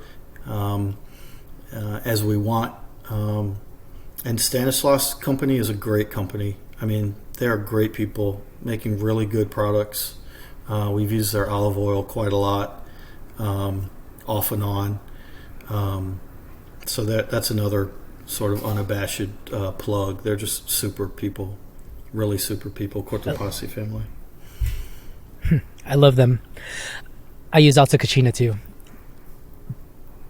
as we want. And Stanislaus Company is a great company. I mean, they're great people making really good products. We've used their olive oil quite a lot, off and on. So that's another sort of unabashed plug. They're just super people, really super people, Cortopassi family. I love them. I use Alta Cucina too.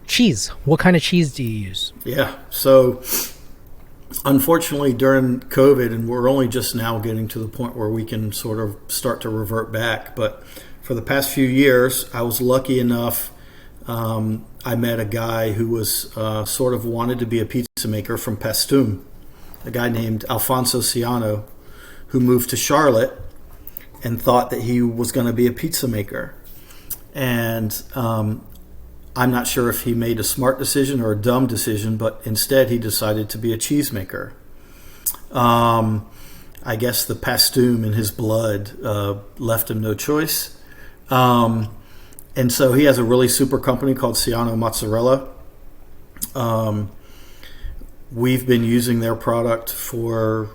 Cheese. What kind of cheese do you use? Yeah. So unfortunately during COVID, and we're only just now getting to the point where we can sort of start to revert back, but for the past few years, I was lucky enough. I met a guy who was sort of wanted to be a pizza maker from Paestum, a guy named Alfonso Ciano, who moved to Charlotte and thought that he was going to be a pizza maker. And I'm not sure if he made a smart decision or a dumb decision, but instead he decided to be a cheesemaker. I guess the Paestum in his blood left him no choice. And so he has a really super company called Ciano Mozzarella. We've been using their product for,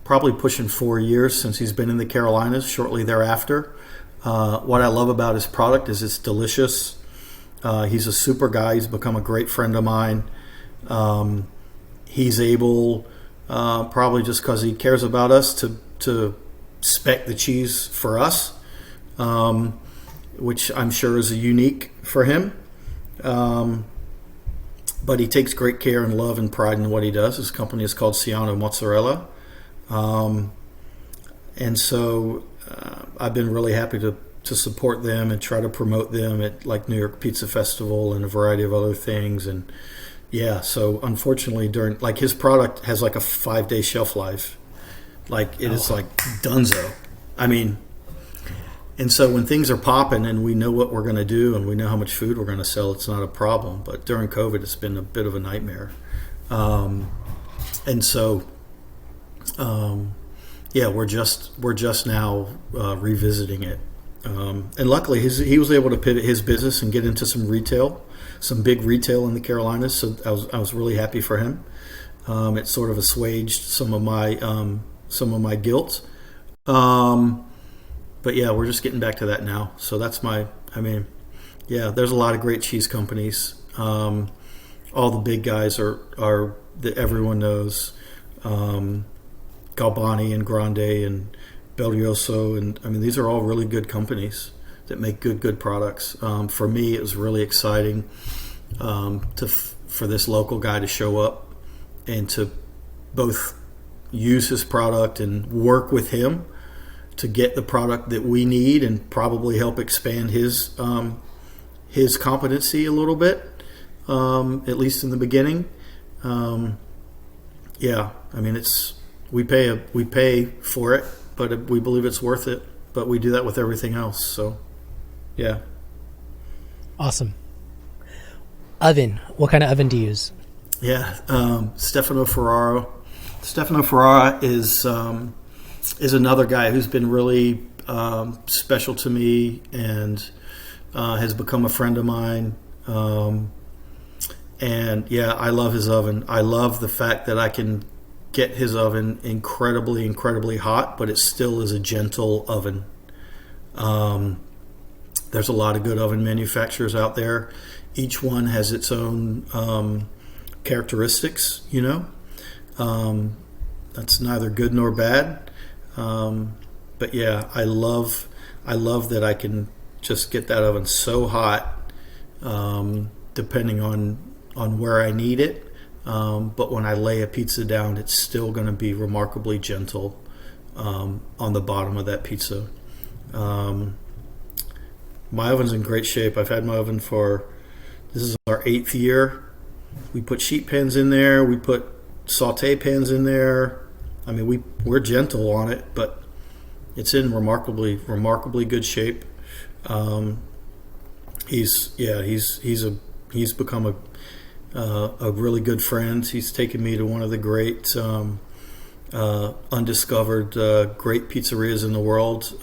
probably pushing 4 years since he's been in the Carolinas, shortly thereafter. What I love about his product is it's delicious. He's a super guy. He's become a great friend of mine. He's able, probably just because he cares about us, to spec the cheese for us, which I'm sure is unique for him. But he takes great care and love and pride in what he does. His company is called Ciano Mozzarella. And so I've been really happy to support them and try to promote them at like New York Pizza Festival and a variety of other things. And yeah, so unfortunately during, like, his product has like a 5-day shelf life. Like it is like dunzo. I mean, and so when things are popping and we know what we're going to do and we know how much food we're going to sell, it's not a problem. But during COVID, it's been a bit of a nightmare. And so, yeah, we're just now revisiting it. And luckily, he was able to pivot his business and get into some retail, some big retail in the Carolinas. So I was really happy for him. It sort of assuaged some of my guilt. But yeah, we're just getting back to that now. So that's yeah, there's a lot of great cheese companies. All the big guys are that everyone knows. Galbani and Grande and Belgioso, and these are all really good companies that make good products. For me, it was really exciting for this local guy to show up and to both use his product and work with him to get the product that we need and probably help expand his competency a little bit, at least in the beginning. Yeah, we pay for it, but we believe it's worth it. But we do that with everything else. So, yeah. Awesome. Oven. What kind of oven do you use? Yeah, Stefano Ferraro. Stefano Ferrara is another guy who's been really special to me and has become a friend of mine. And yeah, I love his oven. I love the fact that I can get his oven incredibly hot, but it still is a gentle oven. There's a lot of good oven manufacturers out there. Each one has its own characteristics, That's neither good nor bad. But yeah, I love that I can just get that oven so hot, depending on where I need it. But when I lay a pizza down, it's still going to be remarkably gentle on the bottom of that pizza. My oven's in great shape. I've had my oven this is our 8th year. We put sheet pans in there. We put saute pans in there. I mean, we're gentle on it, but it's in remarkably good shape. He's become a really good friend. He's taken me to one of the great undiscovered great pizzerias in the world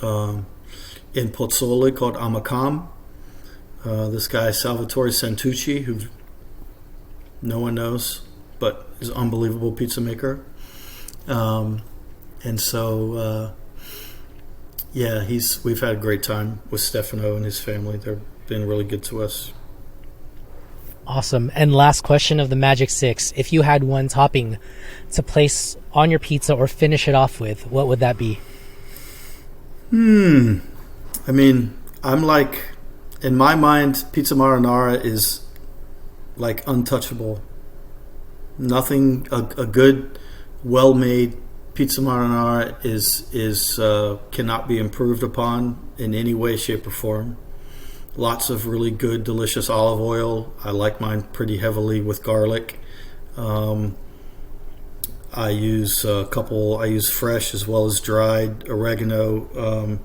in Pozzuoli called Omakase. This guy Salvatore Santucci, who no one knows, but is an unbelievable pizza maker. And so we've had a great time with Stefano and his family. They've been really good to us. Awesome. And last question of the Magic 6. If you had one topping to place on your pizza or finish it off with, what would that be? I mean, I'm like, in my mind, pizza marinara is like untouchable. Nothing, a good, well-made pizza marinara is cannot be improved upon in any way, shape, or form. Lots of really good, delicious olive oil. I like mine pretty heavily with garlic. I use I use fresh as well as dried oregano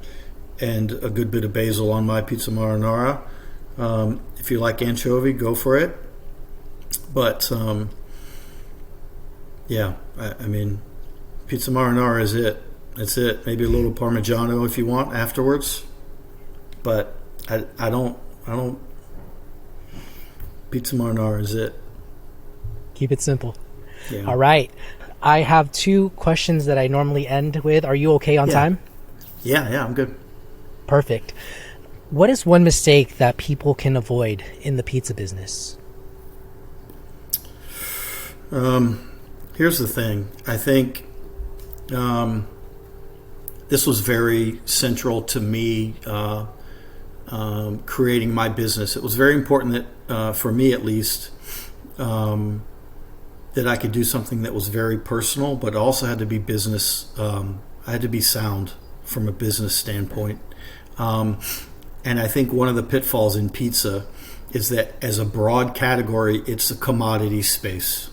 and a good bit of basil on my pizza marinara. If you like anchovy, go for it. But I mean, pizza marinara is it. That's it. Maybe a little Parmigiano if you want afterwards. But I don't. Pizza marinara is it. Keep it simple. Yeah. All right. I have 2 questions that I normally end with. Are you okay on time? Yeah, I'm good. Perfect. What is one mistake that people can avoid in the pizza business? Here's the thing. I think this was very central to me creating my business. It was very important that, for me at least, that I could do something that was very personal, but also had to be business. I had to be sound from a business standpoint. And I think one of the pitfalls in pizza is that as a broad category, it's a commodity space.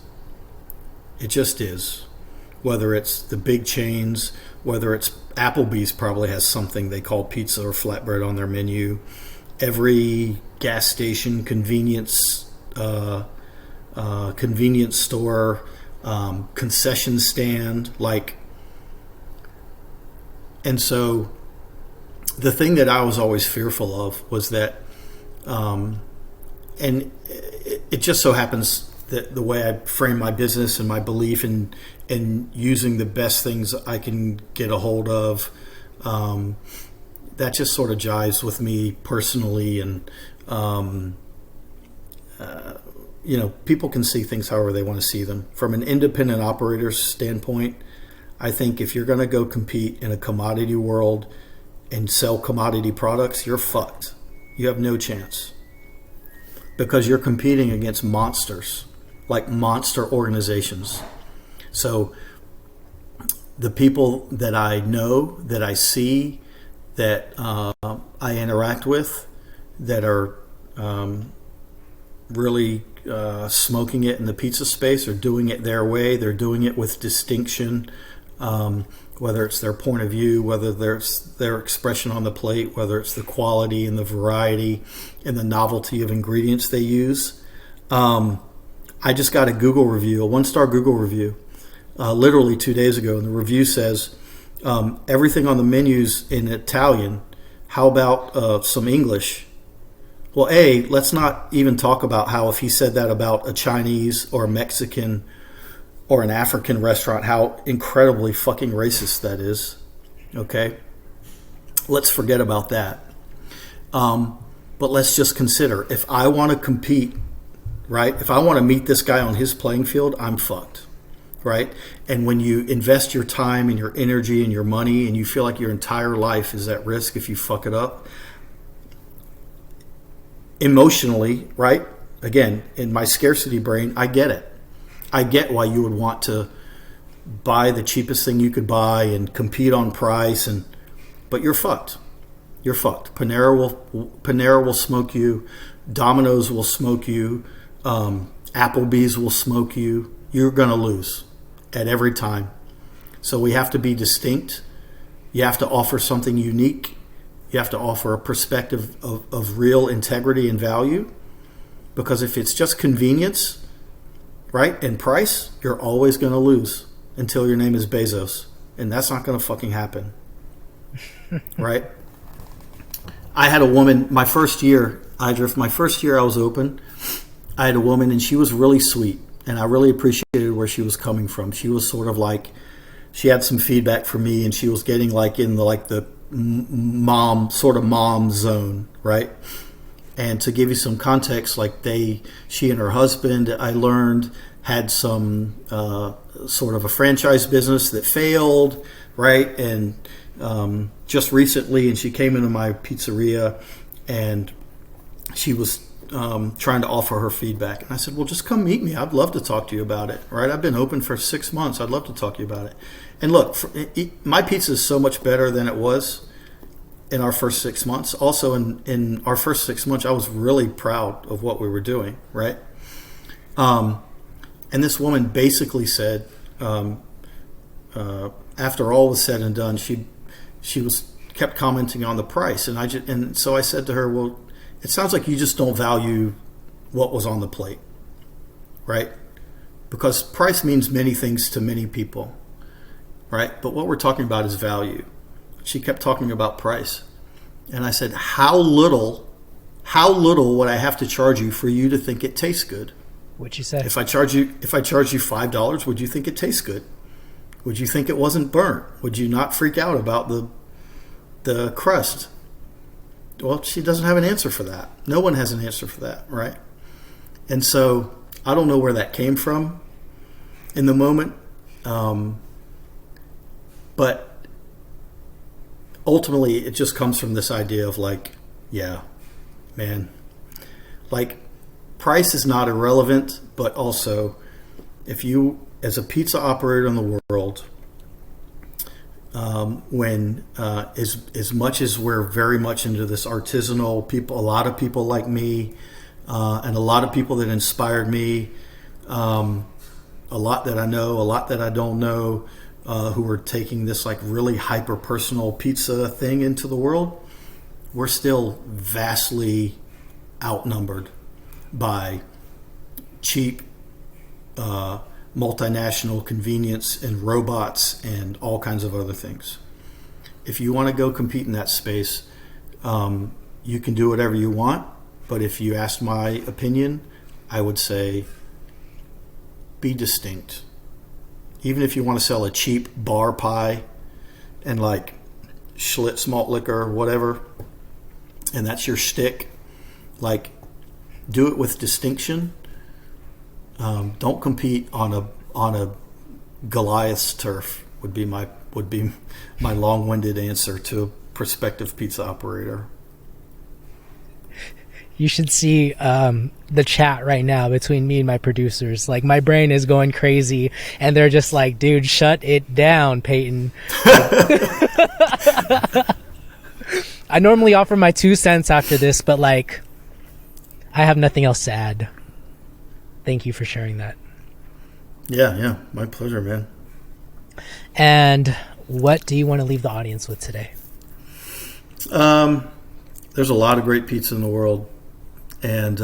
It just is. Whether it's the big chains, whether it's Applebee's probably has something they call pizza or flatbread on their menu. Every gas station, convenience store, concession stand, and so the thing that I was always fearful of was that, and it just so happens that the way I frame my business and my belief in using the best things I can get a hold of, that just sort of jives with me personally. And, people can see things however they want to see them. From an independent operator's standpoint, I think if you're going to go compete in a commodity world and sell commodity products, you're fucked. You have no chance. Because you're competing against monsters, like monster organizations. So the people that I know, that I see, that I interact with, that are really smoking it in the pizza space, are doing it their way. They're doing it with distinction, whether it's their point of view, whether it's their expression on the plate, whether it's the quality and the variety and the novelty of ingredients they use. I just got a 1-star Google review, literally 2 days ago, and the review says, everything on the menu's in Italian. How about some English? Well, let's not even talk about how if he said that about a Chinese or a Mexican or an African restaurant, how incredibly fucking racist that is. Okay? Let's forget about that. But let's just consider, if I want to compete, right? If I want to meet this guy on his playing field, I'm fucked. right? And when you invest your time and your energy and your money and you feel like your entire life is at risk if you fuck it up, emotionally, right? Again, in my scarcity brain, I get it. I get why you would want to buy the cheapest thing you could buy and compete on price, but you're fucked. You're fucked. Panera will smoke you. Domino's will smoke you. Applebee's will smoke you. You're going to lose at every time. So we have to be distinct. You have to offer something unique. You have to offer a perspective of real integrity and value. Because if it's just convenience, right, and price, you're always going to lose until your name is Bezos. And that's not going to fucking happen. Right? I had a woman, my first year I was open, I had a woman and she was really sweet. And I really appreciated where she was coming from. She was sort of like, she had some feedback for me and she was getting like in the mom zone, right? And to give you some context, like she and her husband, I learned, had some sort of a franchise business that failed, right? And just recently, and she came into my pizzeria and she was trying to offer her feedback. And I said, well, just come meet me. I'd love to talk to you about it, right? I've been open for 6 months. I'd love to talk to you about it. And look, my pizza is so much better than it was in our first 6 months. Also, in our first 6 months, I was really proud of what we were doing, right? And this woman basically said, after all was said and done, she kept commenting on the price, and so I said to her, well, it sounds like you just don't value what was on the plate, right? Because price means many things to many people, right? But what we're talking about is value. She kept talking about price. And I said, how little would I have to charge you for you to think it tastes good? What'd you say? If I charge you $5, would you think it tastes good? Would you think it wasn't burnt? Would you not freak out about the crust? Well, she doesn't have an answer for that. No one has an answer for that, right? And so I don't know where that came from in the moment. But ultimately, it just comes from this idea of like, yeah, man, like price is not irrelevant, but also if you, as a pizza operator in the world, when as much as we're very much into this artisanal people, a lot of people like me, and a lot of people that inspired me, a lot that I know, a lot that I don't know, who are taking this like really hyper personal pizza thing into the world, we're still vastly outnumbered by cheap multinational convenience and robots and all kinds of other things. If you want to go compete in that space, you can do whatever you want. But if you ask my opinion, I would say be distinct. Even if you want to sell a cheap bar pie and like Schlitz malt liquor or whatever, and that's your shtick, like do it with distinction. Don't compete on a Goliath's turf would be my long-winded answer to a prospective pizza operator. You should see the chat right now between me and my producers. Like, my brain is going crazy, and they're just like, dude, shut it down, Peyton. I normally offer my 2 cents after this, but, like, I have nothing else to add. Thank you for sharing that. Yeah, my pleasure, man. And what do you want to leave the audience with today? There's a lot of great pizza in the world. And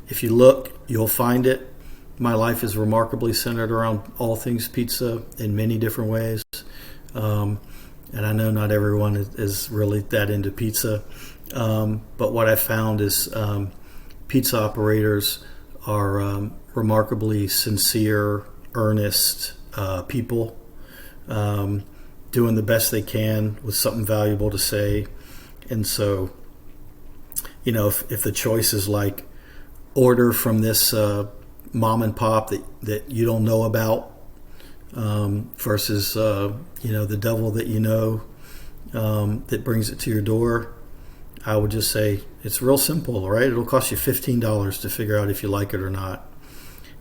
if you look, you'll find it. My life is remarkably centered around all things pizza in many different ways. And I know not everyone is really that into pizza. But what I found is pizza operators are remarkably sincere, earnest people, doing the best they can with something valuable to say. And so, you know, if the choice is like order from this mom and pop that you don't know about, versus the devil that that brings it to your door. I would just say it's real simple, right? It'll cost you $15 to figure out if you like it or not.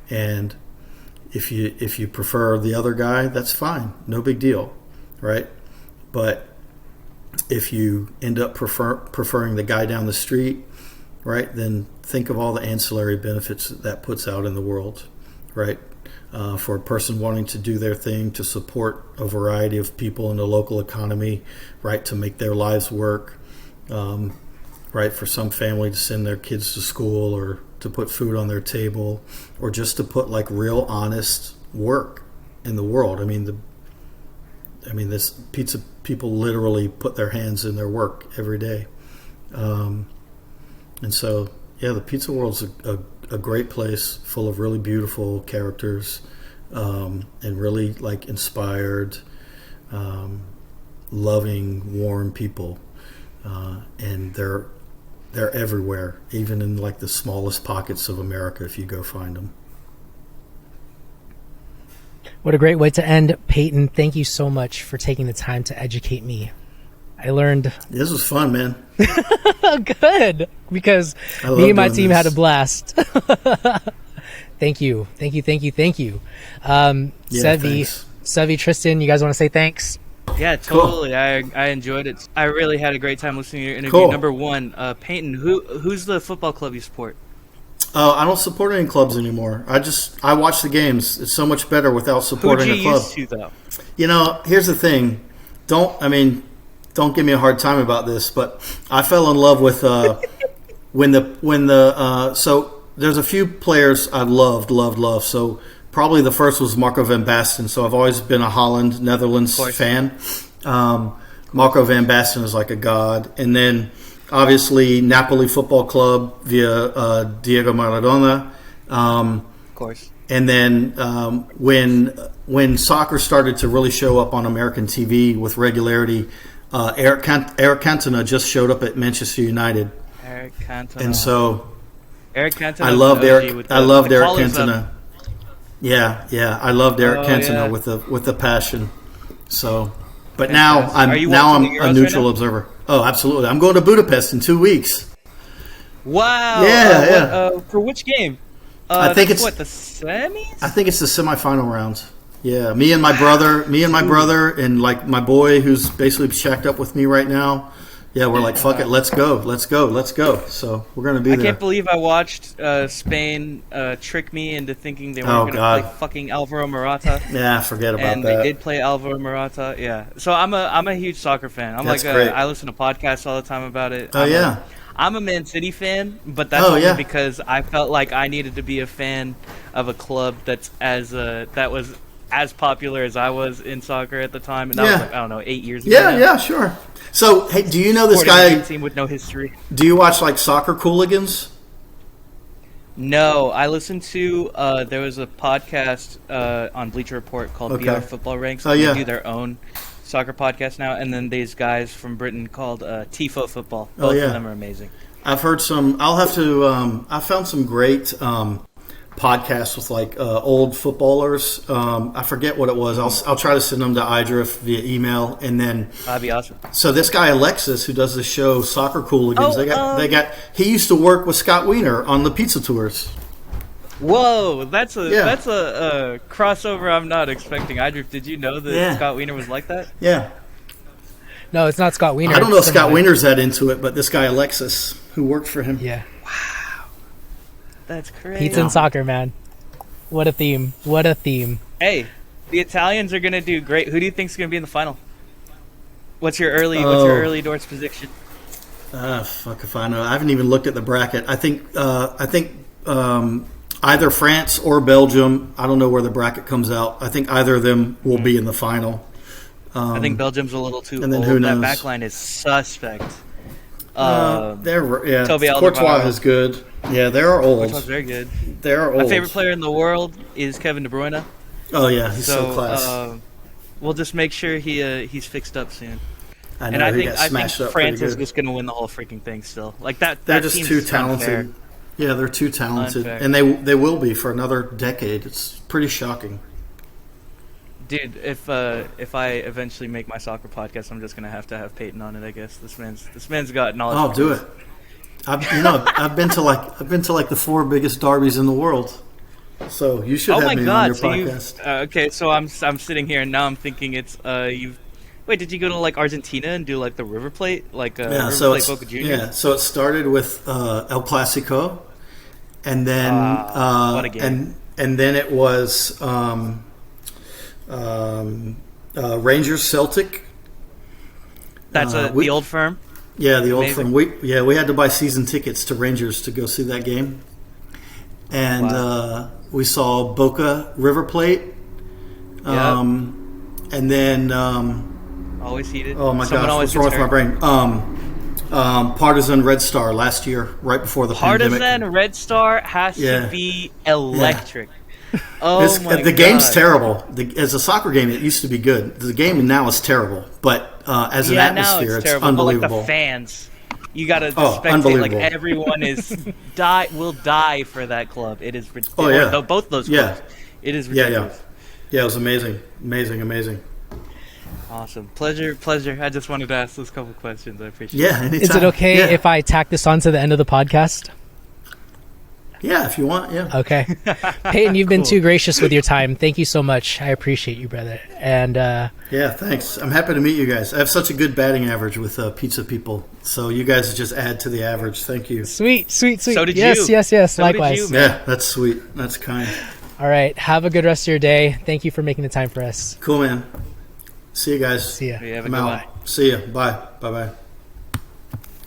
And if you prefer the other guy, that's fine. No big deal, right? But if you end up preferring the guy down the street, right, then think of all the ancillary benefits that puts out in the world, right? For a person wanting to do their thing, to support a variety of people in the local economy, right, to make their lives work, right, for some family to send their kids to school or to put food on their table, or just to put like real honest work in the world. I mean, this pizza people literally put their hands in their work every day. And so, yeah, the pizza world's a great place full of really beautiful characters, and really like inspired, loving, warm people. And they're everywhere, even in like the smallest pockets of America if you go find them. What a great way to end. Peyton, thank you so much for taking the time to educate me. I learned. This was fun, man. Good, because me and my team had a blast. Thank you. Sevi, Tristan, you guys want to say thanks? Yeah, totally. Cool. I enjoyed it. I really had a great time listening to your interview. Cool. Number one, Peyton, who's the football club you support? I don't support any clubs anymore. I watch the games. It's so much better without supporting a club. Who'd you used to, though? Here's the thing. Don't give me a hard time about this, but I fell in love with so there's a few players I loved. So probably the first was Marco van Basten. So I've always been a Holland, Netherlands fan. Marco van Basten is like a god. And then obviously Napoli Football Club via Diego Maradona. Of course. And then when soccer started to really show up on American TV with regularity, Eric Cantona just showed up at Manchester United. Eric Cantona. And so Eric Cantona. I loved Eric Cantona. Yeah, I loved Eric Cantona with the passion. So, but fantastic. now I'm a neutral observer. Oh, absolutely. I'm going to Budapest in 2 weeks. Wow. Yeah. For which game? I think it's the semis? I think it's the semifinal round. Yeah, me and my brother, and like my boy who's basically shacked up with me right now. Yeah, we're like, fuck it, let's go. So we're gonna be there. I can't believe I watched Spain trick me into thinking they weren't gonna play fucking Alvaro Morata. Yeah, forget about that. And they did play Alvaro Morata. Yeah, so I'm a huge soccer fan. That's great. I listen to podcasts all the time about it. I'm a Man City fan, but that's only because I felt like I needed to be a fan of a club that was as popular as I was in soccer at the time, and that was like, I don't know, 8 years ago. Yeah, sure. So, hey, do you know this guy? Team with no history. Do you watch like Soccer Cooligans? No, I listened to there was a podcast on Bleacher Report called BR Football Ranks. They do their own soccer podcast now, and then these guys from Britain called Tifo Football. Both of them are amazing. I've heard some. I'll have to. I found some great podcasts with like old footballers. I forget what it was. I'll try to send them to Idriff via email, and then that'd be awesome. So this guy Alexis, who does the show Soccer Cooligans, he used to work with Scott Wiener on the pizza tours. Whoa, that's a crossover I'm not expecting. Idriff, did you know that Scott Wiener was like that? Yeah. No, it's not Scott Wiener. I don't know if Scott Wiener's that into it, but this guy Alexis, who worked for him. Yeah. Wow. That's crazy. Pizza and soccer, man. What a theme. Hey, the Italians are going to do great. Who do you think's going to be in the final? What's your early doors prediction? Fuck if I know. I haven't even looked at the bracket. I think either France or Belgium. I don't know where the bracket comes out. I think either of them will be in the final. I think Belgium's a little too and then old. Who knows? That backline is suspect. Courtois is good. Yeah, they're old. Courtois very good. They're old. My favorite player in the world is Kevin De Bruyne. Oh yeah, he's so class. We'll just make sure he's fixed up soon. I think France is just going to win the whole freaking thing still. Like that. They're that just too talented. Unfair. Yeah, they're too talented, Unfair. and they will be for another decade. It's pretty shocking. Dude, if I eventually make my soccer podcast, I'm just gonna have to have Peyton on it. I guess this man's got knowledge. Oh, do it. I've been to like the 4 biggest derbies in the world. So you should have me on your podcast. Okay, so I'm sitting here and now I'm thinking it's you've. Wait, did you go to like Argentina and do like the River Plate, like River Plate Boca Juniors? Yeah, so it started with El Clasico, and then what a game. and then it was Rangers Celtic. That's the old firm. Yeah, the old firm. We had to buy season tickets to Rangers to go see that game, and we saw Boca River Plate, and then always heated. Oh my gosh, what's wrong with my brain? Partizan Red Star last year, right before the pandemic. Partizan Red Star has to be electric. Oh my god. The game's terrible. As a soccer game, it used to be good. The game now is terrible, but as an atmosphere, it's unbelievable. But like the fans, you got to spectate. Like everyone will die for that club. It is ridiculous. Oh yeah, both those clubs. It is ridiculous. Yeah. It was amazing. Awesome. Pleasure. I just wanted to ask those couple questions. I appreciate it. Yeah, anytime. Is it okay if I tack this on to the end of the podcast? Yeah, if you want, yeah. Okay. Peyton, you've been too gracious with your time. Thank you so much. I appreciate you, brother. And yeah, thanks. I'm happy to meet you guys. I have such a good batting average with pizza people, so you guys just add to the average. Thank you. Sweet. So did you. Yes. So likewise. Did you, man. Yeah, that's sweet. That's kind. All right. Have a good rest of your day. Thank you for making the time for us. Cool, man. See you guys. See ya. Yeah, have a good one. See ya. Bye. Bye-bye.